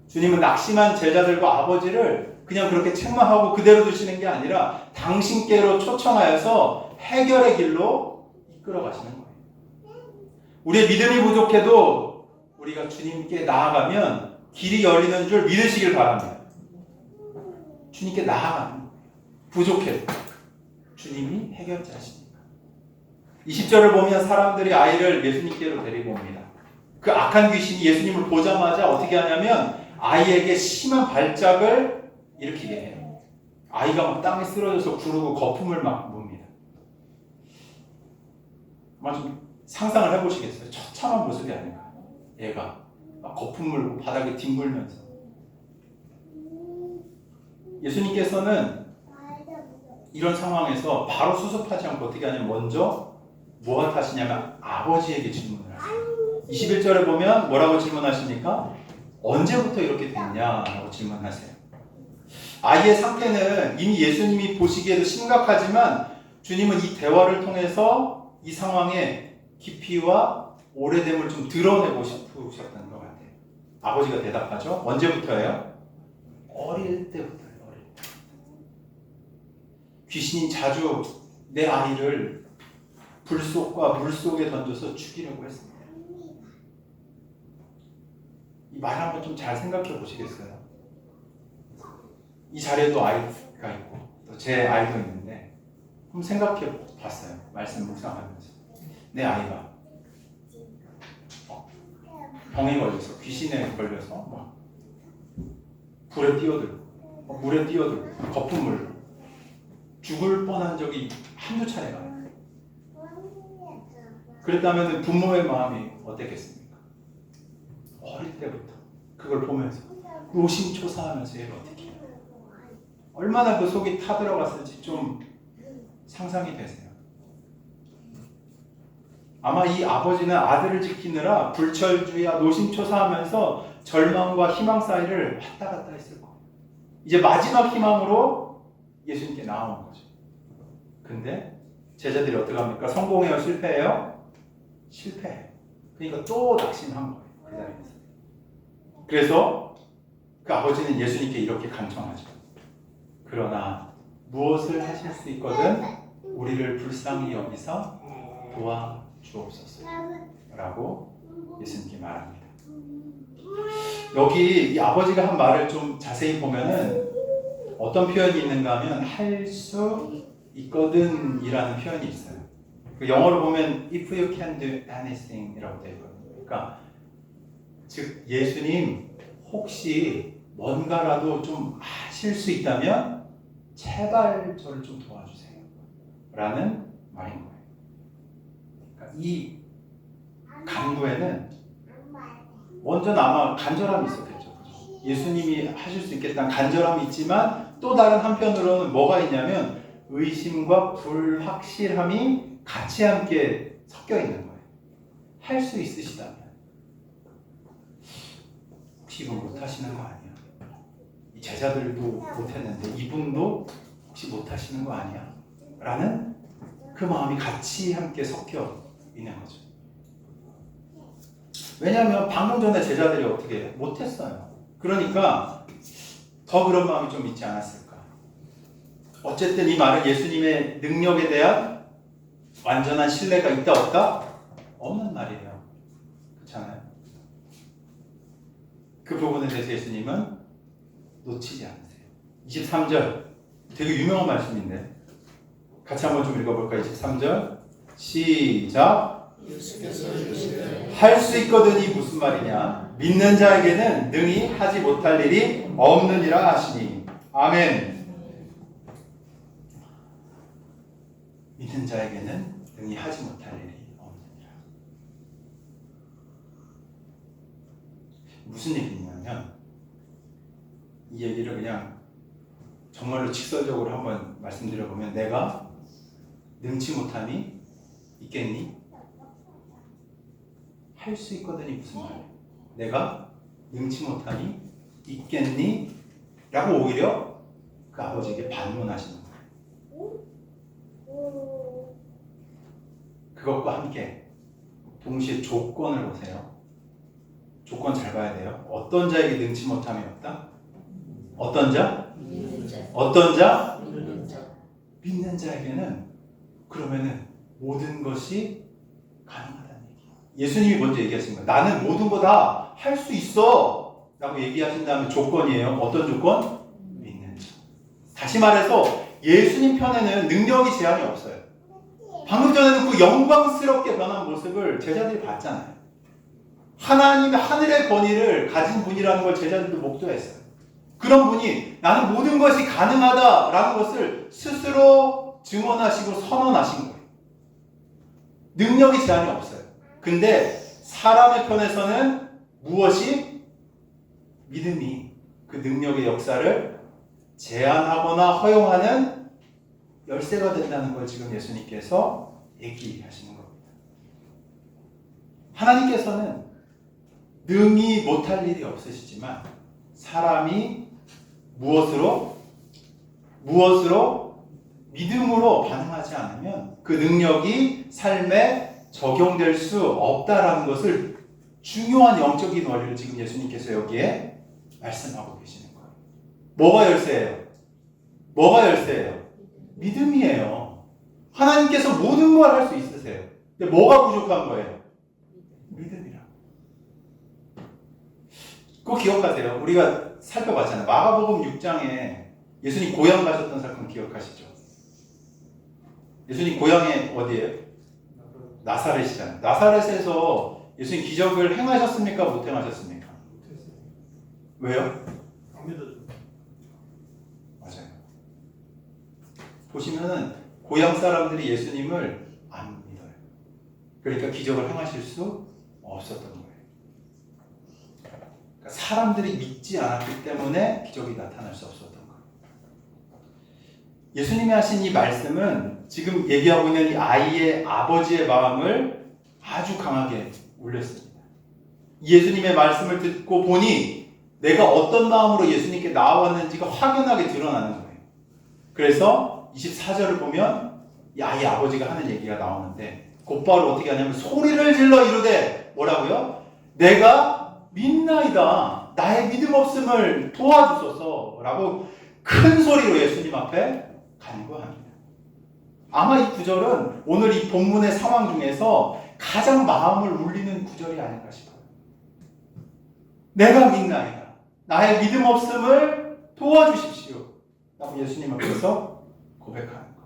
Speaker 1: 주님은 낙심한 제자들과 아버지를 그냥 그렇게 책망하고 그대로 두시는 게 아니라 당신께로 초청하여서 해결의 길로 이끌어 가시는 거예요. 우리의 믿음이 부족해도 우리가 주님께 나아가면 길이 열리는 줄 믿으시길 바랍니다. 주님께 나아가는 거예요. 부족해도 주님이 해결자시니까. 20절을 보면 사람들이 아이를 예수님께로 데리고 옵니다. 그 악한 귀신이 예수님을 보자마자 어떻게 하냐면 아이에게 심한 발작을 일으키게 해요. 아이가 막 땅에 쓰러져서 구르고 거품을 막 뭅니다. 아마 좀 상상을 해보시겠어요? 처참한 모습이 아닌가. 얘가 막 거품 물고 바닥에 뒹굴면서. 예수님께서는 이런 상황에서 바로 수습하지 않고 어떻게 하냐면 먼저 무엇 하시냐면 아버지에게 질문을 하세요. 21절에 보면 뭐라고 질문하십니까? 언제부터 이렇게 됐냐라고 질문하세요. 아이의 상태는 이미 예수님이 보시기에도 심각하지만 주님은 이 대화를 통해서 이 상황의 깊이와 오래됨을 좀 드러내고 싶으셨던 것 같아요. 아버지가 대답하죠. 언제부터예요? 어릴 때부터예요. 어릴 때. 귀신이 자주 내 아이를 불 속과 물 속에 던져서 죽이려고 했습니다. 이 말 한번 좀 잘 생각해 보시겠어요? 이 자리에도 아이가 있고 또 제 아이도 있는데 한번 생각해 봤어요. 말씀 묵상하면서 내 아이가 병에 걸려서 귀신에 걸려서 막 불에 뛰어들고 물에 뛰어들고 거품물로 죽을 뻔한 적이 한두 차례가 아니에요. 그랬다면 부모의 마음이 어땠겠습니까? 어릴 때부터 그걸 보면서 노심초사하면서 얘를 어떻게 해요? 얼마나 그 속이 타들어갔을지 좀 상상이 되세요. 아마 이 아버지는 아들을 지키느라 불철주야 노심초사하면서 절망과 희망 사이를 왔다 갔다 했을 거예요. 이제 마지막 희망으로 예수님께 나온 거죠. 근데 제자들이 어떻게 합니까? 성공해요? 실패해요? 실패해요. 그러니까 또 낙심한 거예요. 그 자리에서. 그래서 그 아버지는 예수님께 이렇게 간청하죠. 그러나 무엇을 하실 수 있거든 우리를 불쌍히 여기서 도와주옵소서 라고 예수님께 말합니다. 여기 이 아버지가 한 말을 좀 자세히 보면은 어떤 표현이 있는가 하면 할 수 있거든 이라는 표현이 있어요. 그 영어로 보면 if you can do anything 이라고 되어 있거든요. 그러니까 즉 예수님 혹시 뭔가라도 좀 하실 수 있다면 제발 저를 좀 도와주세요. 라는 말인 거예요. 그러니까 이 간구에는 먼저는 아마 간절함이 있었겠죠. 예수님이 하실 수 있겠다는 간절함이 있지만 또 다른 한편으로는 뭐가 있냐면 의심과 불확실함이 같이 함께 섞여 있는 거예요. 할 수 있으시다면 혹시 이거 못하시는 거 아니야? 이 제자들도 못했는데 이분도 혹시 못하시는 거 아니야? 라는 그 마음이 같이 함께 섞여 있는 거죠. 왜냐하면 방금 전에 제자들이 어떻게 못했어요. 그러니까 더 그런 마음이 좀 있지 않았을까. 어쨌든 이 말은 예수님의 능력에 대한 완전한 신뢰가 있다 없다? 없는 말이에요. 그렇잖아요. 그 부분에 대해서 예수님은 놓치지 않으세요. 23절 되게 유명한 말씀인데 같이 한번 좀 읽어볼까요? 23절 시작.
Speaker 2: 예수께서 이르시되
Speaker 1: 할 수 있거든이 무슨 말이냐? 믿는 자에게는 능히 하지 못할 일이 없느니라 하시니. 아멘. 믿는 자에게는 능히 하지 못할 일이 없느니라. 무슨 얘기냐면 이 얘기를 그냥 정말로 직설적으로 한번 말씀드려보면 내가 능치 못함이 있겠니? 할 수 있거든이 무슨 말이에요? 내가 능치 못함이 있겠니? 라고 오히려 그 아버지에게 반문하시는 거예요. 그것과 함께 동시에 조건을 보세요. 조건 잘 봐야 돼요. 어떤 자에게 능치 못함이 없다? 어떤 자?
Speaker 2: 믿는 자.
Speaker 1: 어떤 자?
Speaker 2: 믿는 자.
Speaker 1: 믿는 자에게는 그러면은 모든 것이 가능하다는 얘기예요. 예수님이 먼저 얘기하신 거예요. 나는 모든 거 다 할 수 있어 라고 얘기하신 다음에 조건이에요. 어떤 조건? 믿는 자. 다시 말해서 예수님 편에는 능력이 제한이 없어요. 방금 전에는 그 영광스럽게 변한 모습을 제자들이 봤잖아요. 하나님의 하늘의 권위를 가진 분이라는 걸 제자들도 목도했어요. 그런 분이 나는 모든 것이 가능하다라는 것을 스스로 증언하시고 선언하신 거예요. 능력이 제한이 없어요. 근데 사람의 편에서는 무엇이? 믿음이 그 능력의 역사를 제한하거나 허용하는 열쇠가 된다는 걸 지금 예수님께서 얘기하시는 겁니다. 하나님께서는 능히 못할 일이 없으시지만 사람이 무엇으로 믿음으로 반응하지 않으면 그 능력이 삶에 적용될 수 없다라는 것을 중요한 영적인 원리를 지금 예수님께서 여기에 말씀하고 계시는 거예요. 뭐가 열쇠예요? 뭐가 열쇠예요? 믿음이에요. 하나님께서 모든 걸 할 수 있으세요. 근데 뭐가 부족한 거예요? 믿음이라. 그거 기억하세요. 우리가 살펴봤잖아요. 마가복음 6장에 예수님 고향 가셨던 사건 기억하시죠? 예수님 고향이 어디예요? 나사렛이잖아요. 나사렛에서 예수님 기적을 행하셨습니까? 못 행하셨습니까? 왜요?
Speaker 3: 안 믿어요.
Speaker 1: 맞아요. 보시면은 고향 사람들이 예수님을 안 믿어요. 그러니까 기적을 행하실 수 없었던 거예요. 그러니까 사람들이 믿지 않았기 때문에 기적이 나타날 수 없었던 거예요. 예수님이 하신 이 말씀은 지금 얘기하고 있는 이 아이의 아버지의 마음을 아주 강하게 울렸습니다. 예수님의 말씀을 듣고 보니 내가 어떤 마음으로 예수님께 나와왔는지가 확연하게 드러나는 거예요. 그래서 24절을 보면 이 아이의 아버지가 하는 얘기가 나오는데 곧바로 어떻게 하냐면 소리를 질러 이르되 뭐라고요? 내가 믿나이다. 나의 믿음 없음을 도와주소서 라고 큰 소리로 예수님 앞에 간구합니다. 아마 이 구절은 오늘 이 본문의 상황 중에서 가장 마음을 울리는 구절이 아닐까 싶어요. 내가 믿나이다. 나의 믿음 없음을 도와주십시오. 라고 예수님 앞에서 고백하는 것.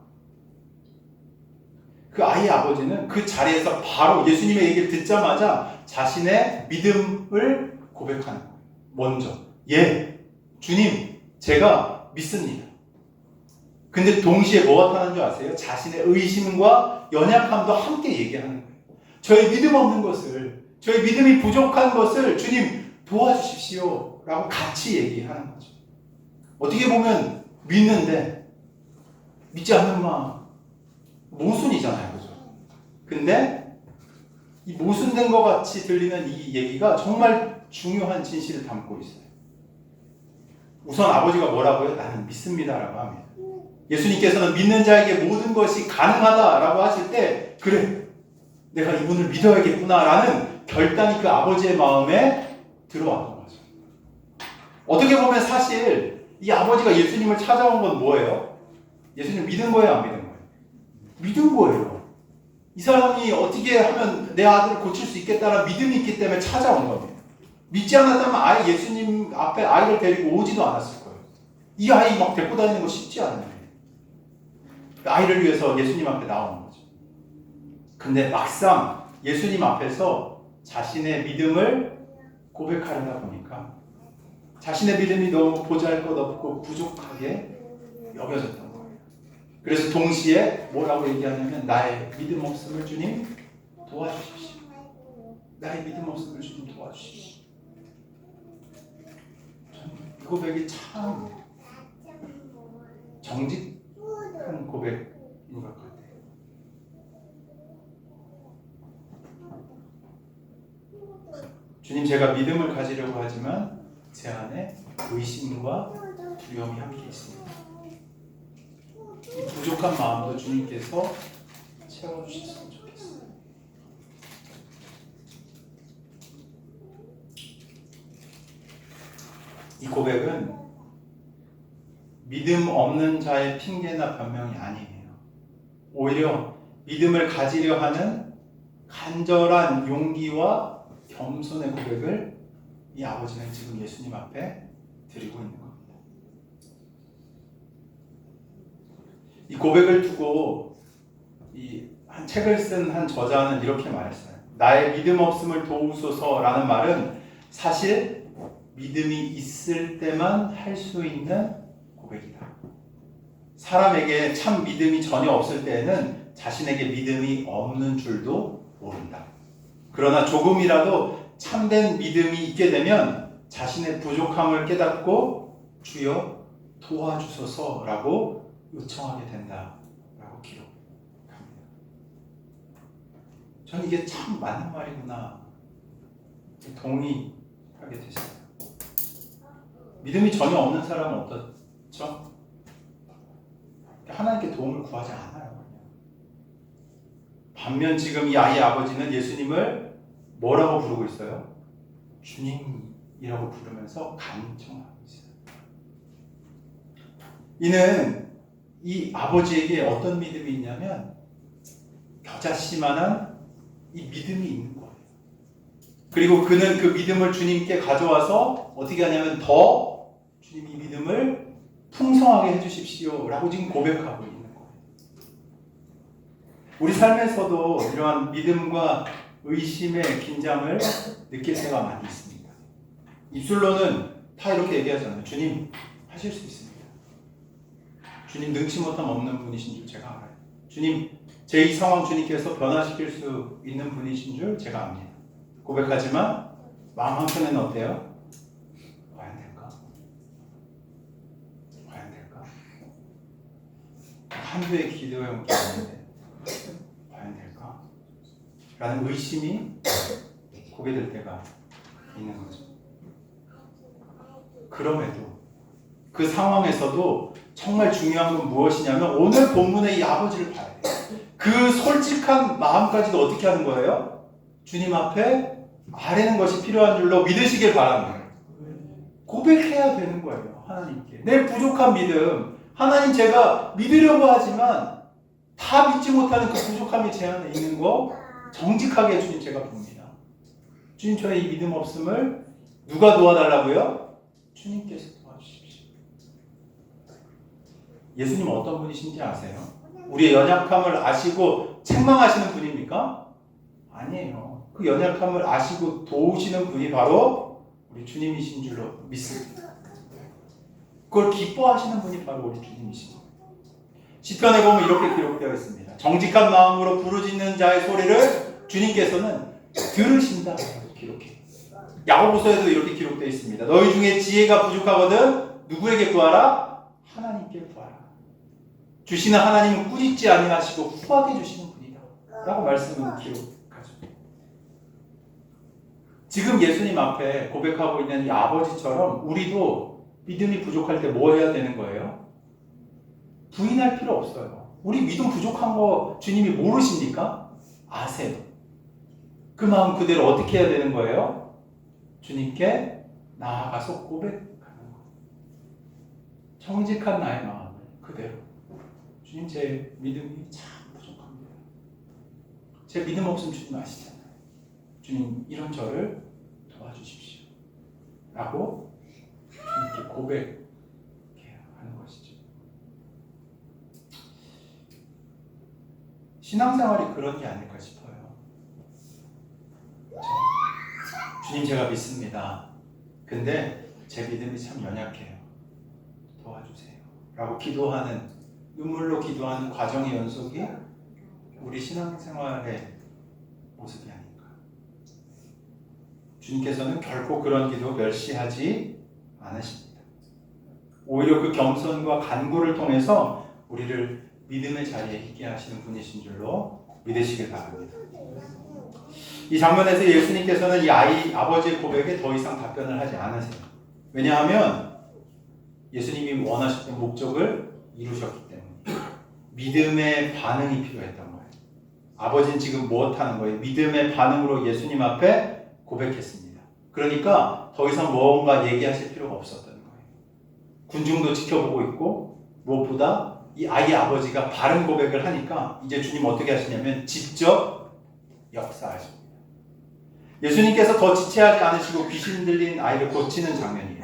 Speaker 1: 그 아이의 아버지는 그 자리에서 바로 예수님의 얘기를 듣자마자 자신의 믿음을 고백하는 거예요. 먼저. 예, 주님, 제가 믿습니다. 근데 동시에 뭐가 나타나는 줄 아세요? 자신의 의심과 연약함도 함께 얘기하는 거예요. 저의 믿음 없는 것을, 저의 믿음이 부족한 것을 주님 도와주십시오 라고 같이 얘기하는 거죠. 어떻게 보면 믿는데 믿지 않는 마음 모순이잖아요. 그죠? 근데 이 모순된 것 같이 들리는 이 얘기가 정말 중요한 진실을 담고 있어요. 우선 아버지가 뭐라고요? 나는 믿습니다라고 합니다. 예수님께서는 믿는 자에게 모든 것이 가능하다라고 하실 때 그래, 내가 이분을 믿어야겠구나라는 결단이 그 아버지의 마음에 들어왔던 거죠. 어떻게 보면 사실 이 아버지가 예수님을 찾아온 건 뭐예요? 예수님 믿은 거예요? 안 믿은 거예요? 믿은 거예요. 이 사람이 어떻게 하면 내 아들을 고칠 수 있겠다는 믿음이 있기 때문에 찾아온 겁니다. 믿지 않았다면 아예 예수님 앞에 아이를 데리고 오지도 않았을 거예요. 이 아이 막 데리고 다니는 거 쉽지 않아요. 아이를 위해서 예수님 앞에 나오는 거죠. 근데 막상 예수님 앞에서 자신의 믿음을 고백하려다 보니까 자신의 믿음이 너무 보잘것없고 부족하게 여겨졌던 거예요. 그래서 동시에 뭐라고 얘기하냐면 나의 믿음 없음을 주님 도와주십시오. 나의 믿음 없음을 주님 도와주십시오. 이 고백이 참 정직한 고백인 것 같아요. 주님, 제가 믿음을 가지려고 하지만 제 안에 의심과 두려움이 함께 있습니다. 이 부족한 마음도 주님께서 채워주셨으면 좋겠어요. 이 고백은 믿음 없는 자의 핑계나 변명이 아니에요. 오히려 믿음을 가지려 하는 간절한 용기와 겸손의 고백을 이 아버지는 지금 예수님 앞에 드리고 있는 겁니다. 이 고백을 두고 한 책을 쓴 한 저자는 이렇게 말했어요. 나의 믿음 없음을 도우소서라는 말은 사실 믿음이 있을 때만 할 수 있는 고백이다. 사람에게 참 믿음이 전혀 없을 때에는 자신에게 믿음이 없는 줄도 모른다. 그러나 조금이라도 참된 믿음이 있게 되면 자신의 부족함을 깨닫고 주여 도와주소서라고 요청하게 된다라고 기록합니다. 저는 이게 참 맞는 말이구나 동의하게 됐어요. 믿음이 전혀 없는 사람은 어떻죠? 하나님께 도움을 구하지 않아요. 반면 지금 이 아이의 아버지는 예수님을 뭐라고 부르고 있어요? 주님이라고 부르면서 간청하고 있어요. 이는 이 아버지에게 어떤 믿음이 있냐면 겨자씨만한 이 믿음이 있는 거예요. 그리고 그는 그 믿음을 주님께 가져와서 어떻게 하냐면 더 주님이 믿음을 풍성하게 해주십시오 라고 지금 고백하고 있는 거예요. 우리 삶에서도 이러한 믿음과 의심의 긴장을 느낄 때가 많이 있습니다. 입술로는 다 이렇게 얘기하잖아요. 주님 하실 수 있습니다. 주님 능치 못함 없는 분이신 줄 제가 알아요. 주님 제 이 상황 주님께서 변화시킬 수 있는 분이신 줄 제가 압니다. 고백하지만 마음 한켠에는 어때요? 과연 될까? 과연 될까? 한두의 기도용 기도인데 과연 될까? 라는 의심이 고개 들 때가 있는 거죠. 그럼에도 그 상황에서도 정말 중요한 건 무엇이냐면 오늘 본문의 이 아버지를 봐야 돼요. 그 솔직한 마음까지도 어떻게 하는 거예요? 주님 앞에 아뢰는 것이 필요한 줄로 믿으시길 바랍니다. 고백해야 되는 거예요. 하나님께. 내 부족한 믿음. 하나님 제가 믿으려고 하지만 다 믿지 못하는 그 부족함이 제 안에 있는 거 정직하게 주님 제가 봅니다. 주님 저의 이 믿음 없음을 누가 도와달라고요? 주님께서 도와주십시오. 예수님 어떤 분이신지 아세요? 우리의 연약함을 아시고 책망하시는 분입니까? 아니에요. 그 연약함을 아시고 도우시는 분이 바로 우리 주님이신 줄로 믿습니다. 그걸 기뻐하시는 분이 바로 우리 주님이신 거예요. 시편에 보면 이렇게 기록되어 있습니다. 정직한 마음으로 부르짖는 자의 소리를 주님께서는 들으신다. 기록해요. 야고보서에도 이렇게 기록되어 있습니다. 너희 중에 지혜가 부족하거든 누구에게 구하라? 하나님께 구하라. 주시는 하나님은 꾸짖지 아니하시고 후하게 주시는 분이다 라고 말씀을 기록하죠. 지금 예수님 앞에 고백하고 있는 이 아버지처럼 우리도 믿음이 부족할 때 뭐 해야 되는 거예요? 부인할 필요 없어요. 우리 믿음 부족한 거 주님이 모르십니까? 아세요. 그 마음 그대로 어떻게 해야 되는 거예요? 주님께 나아가서 고백하는 거. 정직한 나의 마음을 그대로. 주님, 제 믿음이 참 부족합니다. 제 믿음 없으면 주님 아시잖아요. 주님, 이런 저를 도와주십시오. 라고 주님께 고백해야 하는 것이죠. 신앙생활이 그런 게 아닐까 싶어요. 주님, 제가 믿습니다. 근데 제 믿음이 참 연약해요. 도와주세요. 라고 기도하는, 눈물로 기도하는 과정의 연속이 우리 신앙생활의 모습이 아닌가. 주님께서는 결코 그런 기도 멸시하지 않으십니다. 오히려 그 겸손과 간구를 통해서 우리를 믿음의 자리에 있게 하시는 분이신 줄로 믿으시길 바랍니다. 이 장면에서 예수님께서는 이 아버지의 고백에 더 이상 답변을 하지 않으세요. 왜냐하면 예수님이 원하셨던 목적을 이루셨기 때문에 믿음의 반응이 필요했던 거예요. 아버지는 지금 무엇하는 거예요? 믿음의 반응으로 예수님 앞에 고백했습니다. 그러니까 더 이상 뭔가 얘기하실 필요가 없었던 거예요. 군중도 지켜보고 있고 무엇보다 이 아이의 아버지가 바른 고백을 하니까 이제 주님 어떻게 하시냐면 직접 역사하십니다. 예수님께서 더 지체하지 않으시고 귀신 들린 아이를 고치는 장면이에요.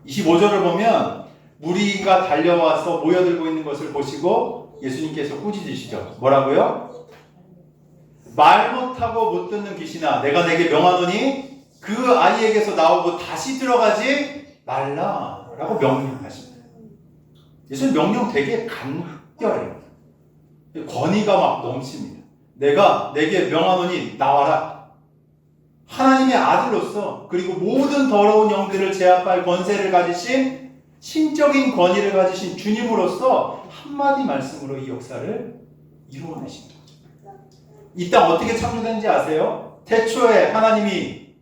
Speaker 1: 25절을 보면 무리가 달려와서 모여들고 있는 것을 보시고 예수님께서 꾸짖으시죠. 뭐라고요? 말 못하고 못 듣는 귀신아, 내가 내게 명하노니 그 아이에게서 나오고 다시 들어가지 말라 라고 명령하십니다. 예수님 명령 되게 간결해요. 권위가 막 넘칩니다. 내가 내게 명하노니 나와라. 하나님의 아들로서 그리고 모든 더러운 영들을 제압할 권세를 가지신 신적인 권위를 가지신 주님으로서 한마디 말씀으로 이 역사를 이루어내신 거죠. 이 땅 어떻게 창조된지 아세요? 태초에 하나님이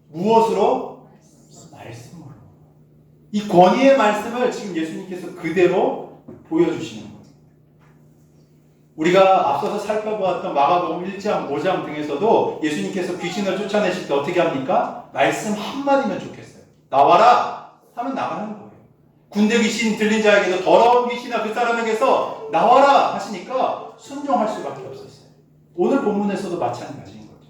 Speaker 1: 무엇으로? 말씀으로. 이 권위의 말씀을 지금 예수님께서 그대로 보여주시는 거예요. 우리가 앞서서 살펴보았던 마가복음 1장, 5장 등에서도 예수님께서 귀신을 쫓아내실 때 어떻게 합니까? 말씀 한마디면 좋겠어요. 나와라! 하면 나가는 거예요. 군대 귀신 들린 자에게도 더러운 귀신아 그 사람에게서 나와라! 하시니까 순종할 수밖에 없었어요. 오늘 본문에서도 마찬가지인 거죠.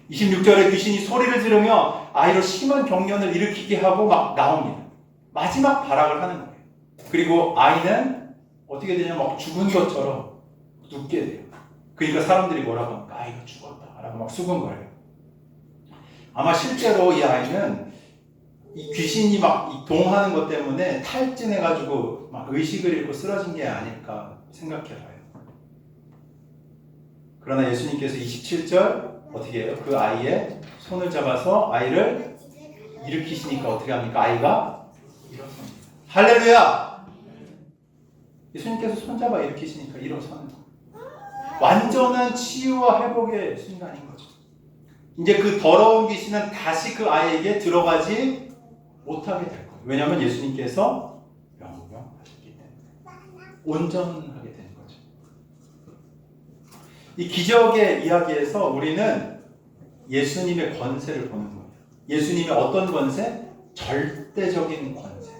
Speaker 1: 26절에 귀신이 소리를 지르며 아이로 심한 경련을 일으키게 하고 막 나옵니다. 마지막 발악을 하는 거예요. 그리고 아이는 어떻게 되냐면 막 죽은 것처럼 눕게 돼요. 그러니까 사람들이 뭐라고 합니까? 아이가 죽었다 라고 막 수근거려요. 아마 실제로 이 아이는 이 귀신이 막 동하는 것 때문에 탈진해가지고 막 의식을 잃고 쓰러진 게 아닐까 생각해봐요. 그러나 예수님께서 27절 어떻게 해요? 그 아이의 손을 잡아서 아이를 일으키시니까 어떻게 합니까? 아이가 일어섭니다. 할렐루야! 예수님께서 손잡아 일으키시니까 일어서는 거예요. 완전한 치유와 회복의 순간인 거죠. 이제 그 더러운 귀신은 다시 그 아이에게 들어가지 못하게 될 거예요. 왜냐하면 예수님께서 명령하셨기 때문에 온전하게 되는 거죠. 이 기적의 이야기에서 우리는 예수님의 권세를 보는 거예요. 예수님의 어떤 권세? 절대적인 권세.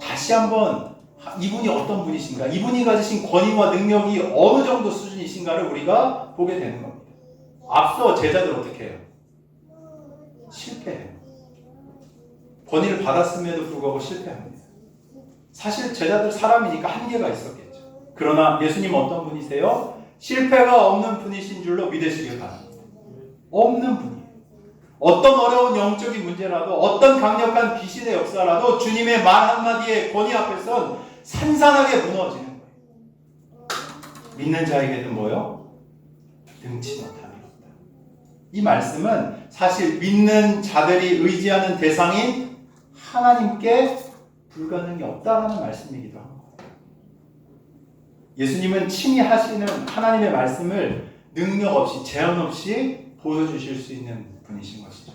Speaker 1: 다시 한번 이분이 어떤 분이신가? 이분이 가지신 권위와 능력이 어느 정도 수준이신가를 우리가 보게 되는 겁니다. 앞서 제자들 어떻게 해요? 실패해요. 권위를 받았음에도 불구하고 실패합니다. 사실 제자들 사람이니까 한계가 있었겠죠. 그러나 예수님은 어떤 분이세요? 실패가 없는 분이신 줄로 믿으시길 바랍니다. 없는 분이에요. 어떤 어려운 영적인 문제라도 어떤 강력한 귀신의 역사라도 주님의 말 한마디의 권위 앞에선 산산하게 무너지는 거예요. 믿는 자에게는 뭐요? 능치 못함이 없다. 이 말씀은 사실 믿는 자들이 의지하는 대상인 하나님께 불가능이 없다라는 말씀이기도 합니다. 예수님은 친히 하시는 하나님의 말씀을 능력 없이 제한 없이 보여주실 수 있는 분이신 것이죠.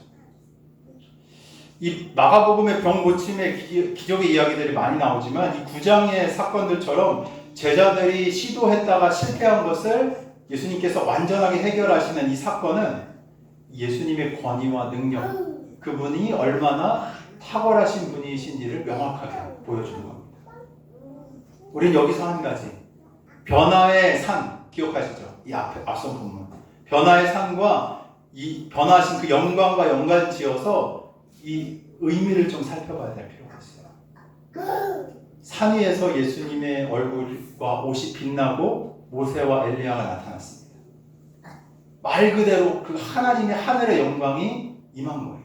Speaker 1: 이 마가복음의 병 고침의 기적의 이야기들이 많이 나오지만 이 9장의 사건들처럼 제자들이 시도했다가 실패한 것을 예수님께서 완전하게 해결하시는 이 사건은 예수님의 권위와 능력, 그분이 얼마나 탁월하신 분이신지를 명확하게 보여주는 겁니다. 우린 여기서 한 가지, 변화의 산 기억하시죠? 이 앞선 본문 변화의 산과 이 변화하신 그 영광과 연관지어서 이 의미를 좀 살펴봐야 될 필요가 있어요. 산 위에서 예수님의 얼굴과 옷이 빛나고 모세와 엘리야가 나타났습니다. 말 그대로 그 하나님의 하늘의 영광이 임한 거예요.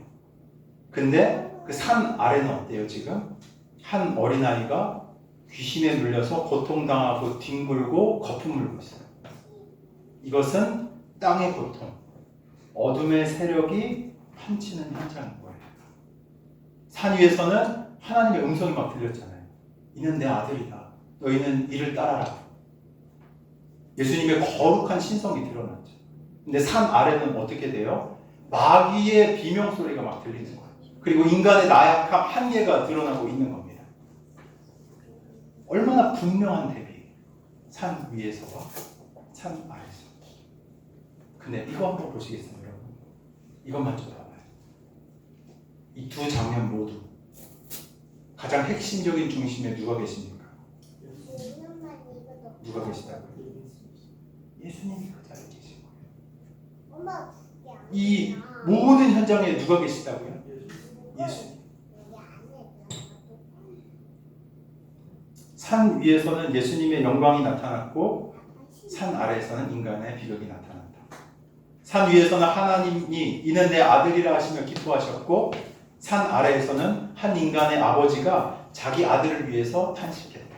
Speaker 1: 근데 그 산 아래는 어때요? 지금 한 어린아이가 귀신에 눌려서 고통당하고 뒹굴고 거품 물고 있어요. 이것은 땅의 고통, 어둠의 세력이 판치는 현장인 거예요. 산 위에서는 하나님의 음성이 막 들렸잖아요. 이는 내 아들이다. 너희는 이를 따라라. 예수님의 거룩한 신성이 드러났죠. 근데 산 아래는 어떻게 돼요? 마귀의 비명소리가 막 들리는 거예요. 그리고 인간의 나약함, 한계가 드러나고 있는 겁니다. 얼마나 분명한 대비. 산 위에서와 산 아래에서. 근데 이거 한번 보시겠어요, 여러분? 이것만 좀 봐봐요. 이 두 장면 모두 가장 핵심적인 중심에 누가 계십니까? 누가 계시다고요? 예수님이 그 자리에 계신 거예요. 이 모든 현장에 누가 계시다고요? 예수님. 산 위에서는 예수님의 영광이 나타났고 산 아래에서는 인간의 비극이 나타났다. 산 위에서는 하나님이 이는 내 아들이라 하시며 기뻐하셨고 산 아래에서는 한 인간의 아버지가 자기 아들을 위해서 탄식했다.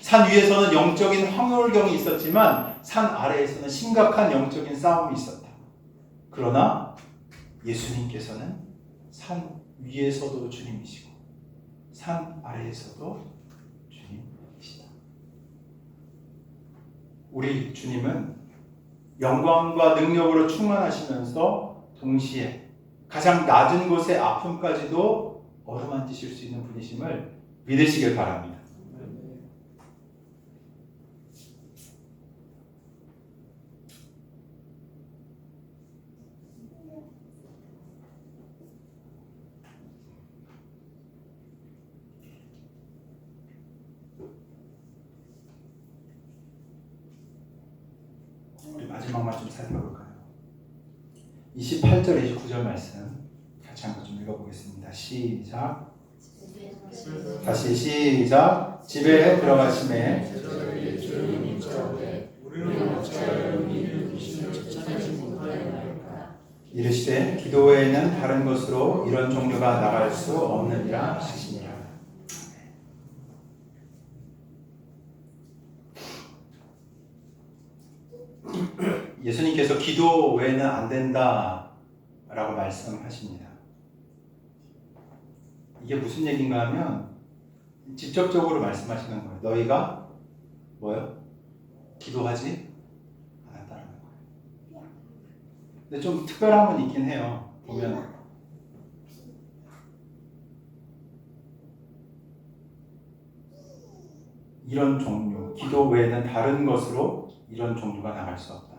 Speaker 1: 산 위에서는 영적인 황홀경이 있었지만 산 아래에서는 심각한 영적인 싸움이 있었다. 그러나 예수님께서는 산 위에서도 주님이시고 산 아래에서도 주님이시다. 우리 주님은 영광과 능력으로 충만하시면서 동시에 가장 낮은 곳의 아픔까지도 어루만지실 수 있는 분이심을 믿으시길 바랍니다. 우리 마지막만 좀 살펴볼까요? 28절, 29절 말씀 같이 한번 좀 읽어보겠습니다. 시작. 다시 시작. 집에 들어가심에 이르시되 기도 외에는 다른 것으로 이런 종류가 나갈 수 없느니라 하시니라. 예수님께서 기도 외에는 안 된다 라고 말씀하십니다. 이게 무슨 얘기인가 하면 직접적으로 말씀하시는 거예요. 너희가 뭐요? 기도하지 않았다는 거예요. 근데 좀 특별한 건 있긴 해요. 보면 이런 종류, 기도 외에는 다른 것으로 이런 종류가 나갈 수 없다.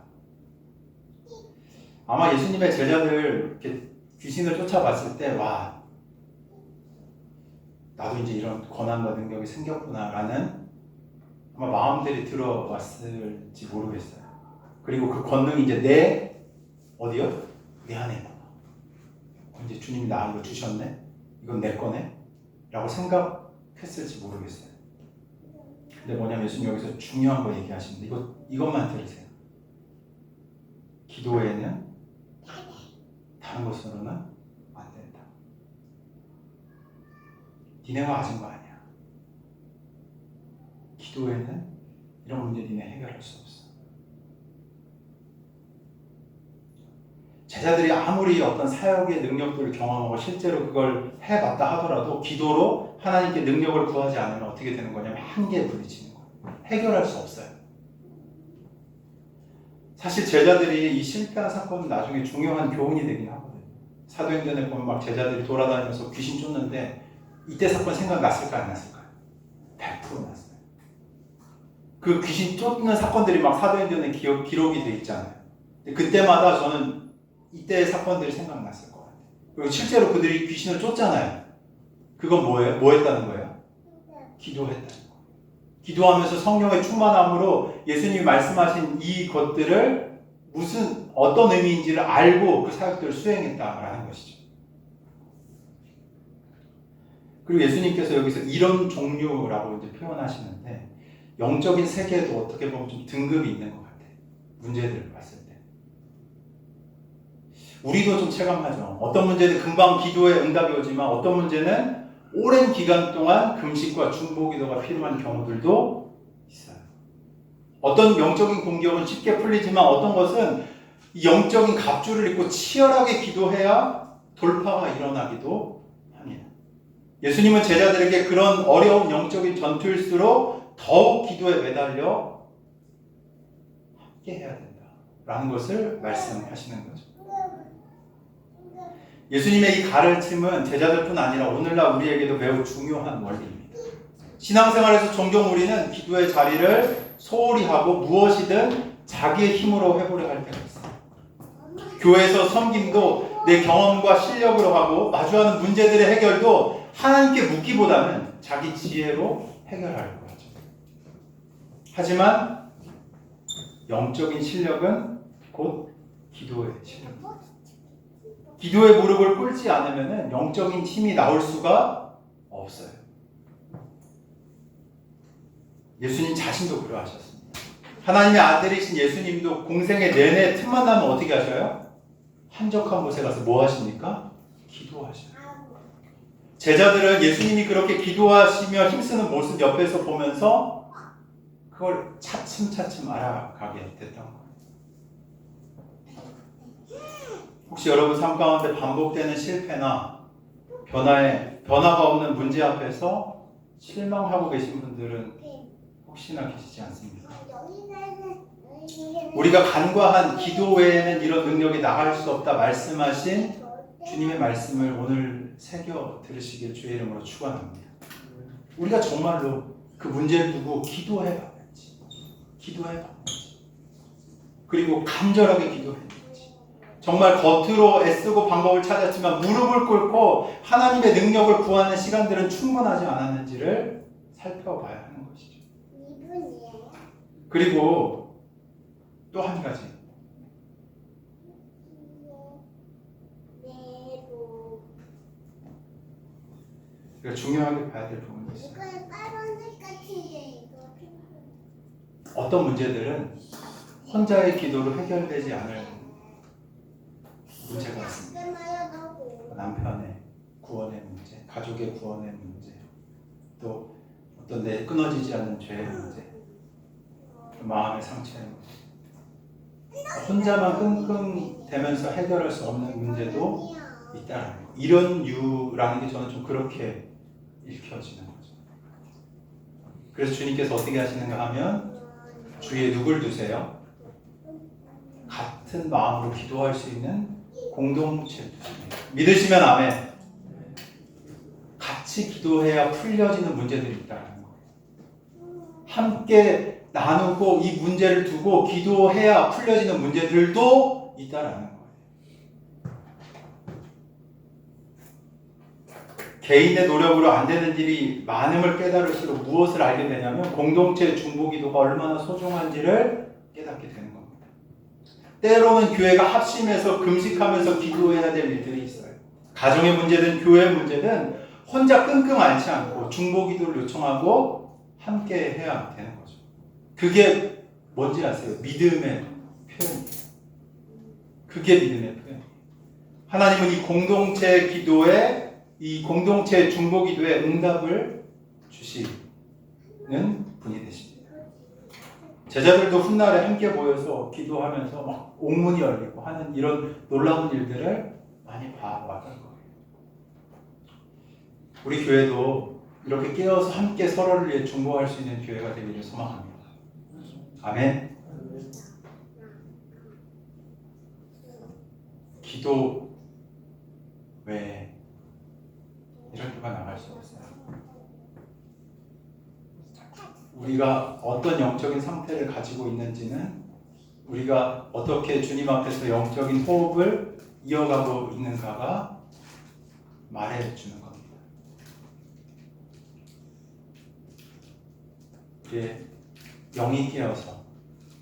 Speaker 1: 아마 예수님의 제자들 이렇게 귀신을 쫓아봤을 때 와, 나도 이제 이런 권한과 능력이 생겼구나라는 아마 마음들이 들어왔을지 모르겠어요. 그리고 그 권능이 이제 내 어디요? 내 안에 있구나. 이제 주님이 나 이거 주셨네? 이건 내 거네? 라고 생각했을지 모르겠어요. 근데 뭐냐면 예수님 여기서 중요한 거 얘기하시는데 이것만 들으세요. 기도에는 다른 것으로는 안 된다. 니네가 가진 거 아니야. 기도에는 이런 문제 니네 해결할 수 없어. 제자들이 아무리 어떤 사역의 능력들을 경험하고 실제로 그걸 해봤다 하더라도 기도로 하나님께 능력을 구하지 않으면 어떻게 되는 거냐면 한계에 부딪히는 거예요. 해결할 수 없어요. 사실 제자들이 이 실패한 사건은 나중에 중요한 교훈이 되긴 하거든요. 사도행전에 보면 막 제자들이 돌아다니면서 귀신 쫓는데 이때 사건 생각났을까 안 났을까요? 100% 났어요. 그 귀신 쫓는 사건들이 막 사도행전에 기록이 돼 있잖아요. 그때마다 저는 이때의 사건들이 생각났을 것 같아요. 그리고 실제로 그들이 귀신을 쫓잖아요. 그건 뭐예요? 뭐 했다는 거예요? 기도했다는 거예요. 기도하면서 성령의 충만함으로 예수님이 말씀하신 이것들을 어떤 의미인지를 알고 그 사역들을 수행했다라는 것이죠. 그리고 예수님께서 여기서 이런 종류라고 이제 표현하시는데 영적인 세계에도 어떻게 보면 좀 등급이 있는 것 같아요. 문제들을 봤을 때. 우리도 좀 체감하죠. 어떤 문제는 금방 기도에 응답이 오지만 어떤 문제는 오랜 기간 동안 금식과 중보기도가 필요한 경우들도 있어요. 어떤 영적인 공격은 쉽게 풀리지만 어떤 것은 영적인 갑주를 입고 치열하게 기도해야 돌파가 일어나기도 합니다. 예수님은 제자들에게 그런 어려운 영적인 전투일수록 더욱 기도에 매달려 함께 해야 된다라는 것을 말씀하시는 거죠. 예수님의 이 가르침은 제자들뿐 아니라 오늘날 우리에게도 매우 중요한 원리입니다. 신앙생활에서 종종 우리는 기도의 자리를 소홀히 하고 무엇이든 자기의 힘으로 해보려 할 때가 있어요. 교회에서 섬김도 내 경험과 실력으로 하고 마주하는 문제들의 해결도 하나님께 묻기보다는 자기 지혜로 해결하려고 하죠. 하지만 영적인 실력은 곧 기도의 실력입니다. 기도의 무릎을 꿇지 않으면 영적인 힘이 나올 수가 없어요. 예수님 자신도 그러하셨습니다. 하나님의 아들이신 예수님도 공생의 내내 틈만 나면 어떻게 하셔요? 한적한 곳에 가서 뭐 하십니까? 기도하셔요. 제자들은 예수님이 그렇게 기도하시며 힘쓰는 모습 옆에서 보면서 그걸 차츰차츰 알아가게 됐던 거예요. 혹시 여러분 삶 가운데 반복되는 실패나 변화가 없는 문제 앞에서 실망하고 계신 분들은 혹시나 계시지 않습니까? 우리가 간과한 기도 외에는 이런 능력이 나갈 수 없다 말씀하신 주님의 말씀을 오늘 새겨 들으시길 주의 이름으로 축원합니다. 우리가 정말로 그 문제를 두고 기도해봐야지. 그리고 간절하게 기도해야지. 정말 겉으로 애쓰고 방법을 찾았지만 무릎을 꿇고 하나님의 능력을 구하는 시간들은 충분하지 않았는지를 살펴봐야 하는 것이죠. 그리고 또 한 가지. 우리가 중요하게 봐야 될 부분이 있어요. 어떤 문제들은 혼자의 기도로 해결되지 않을 문제가 있습니다. 남편의 구원의 문제, 가족의 구원의 문제, 또 어떤 내 끊어지지 않는 죄의 문제, 마음의 상처의 문제. 혼자만 끙끙대면서 해결할 수 없는 문제도 있다는 거. 이런 유라는 게 저는 좀 그렇게 읽혀지는 거죠. 그래서 주님께서 어떻게 하시는가 하면 주위에 누굴 두세요? 같은 마음으로 기도할 수 있는 공동체를 두십니다. 믿으시면 아멘. 같이 기도해야 풀려지는 문제들이 있다는 거예요. 함께 나누고 이 문제를 두고 기도해야 풀려지는 문제들도 있다는 거예요. 개인의 노력으로 안 되는 일이 많음을 깨달을수록 무엇을 알게 되냐면 공동체의 중보기도가 얼마나 소중한지를 깨닫게 되는 겁니다. 때로는 교회가 합심해서 금식하면서 기도해야 될 일들이 있어요. 가정의 문제든 교회의 문제든 혼자 끙끙 앓지 않고 중보기도를 요청하고 함께 해야 되는 거죠. 그게 뭔지 아세요? 믿음의 표현이에요. 그게 믿음의 표현이에요. 하나님은 이 공동체 기도에 이 공동체 중보기도에 응답을 주시는 분이 되십니다.
Speaker 3: 제자들도 훗날에 함께 모여서 기도하면서 막 옥문이 열리고 하는 이런 놀라운 일들을 많이 봐왔던 거예요. 우리 교회도 이렇게 깨어서 함께 서로를 위해 중보할 수 있는 교회가 되기를 소망합니다. 아멘. 기도 외에 이런 교가 나갈 수 없어요. 우리가 어떤 영적인 상태를 가지고 있는지는 우리가 어떻게 주님 앞에서 영적인 호흡을 이어가고 있는가가 말해주는 겁니다. 우리의 영이 깨어서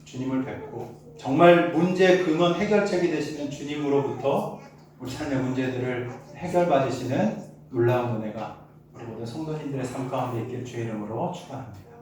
Speaker 3: 주님을 뵙고 정말 문제 근원 해결책이 되시는 주님으로부터 우리 삶의 문제들을 해결받으시는 놀라운 은혜가 우리 모든 성도님들의 삶 가운데 있길 주의 이름으로 축원합니다.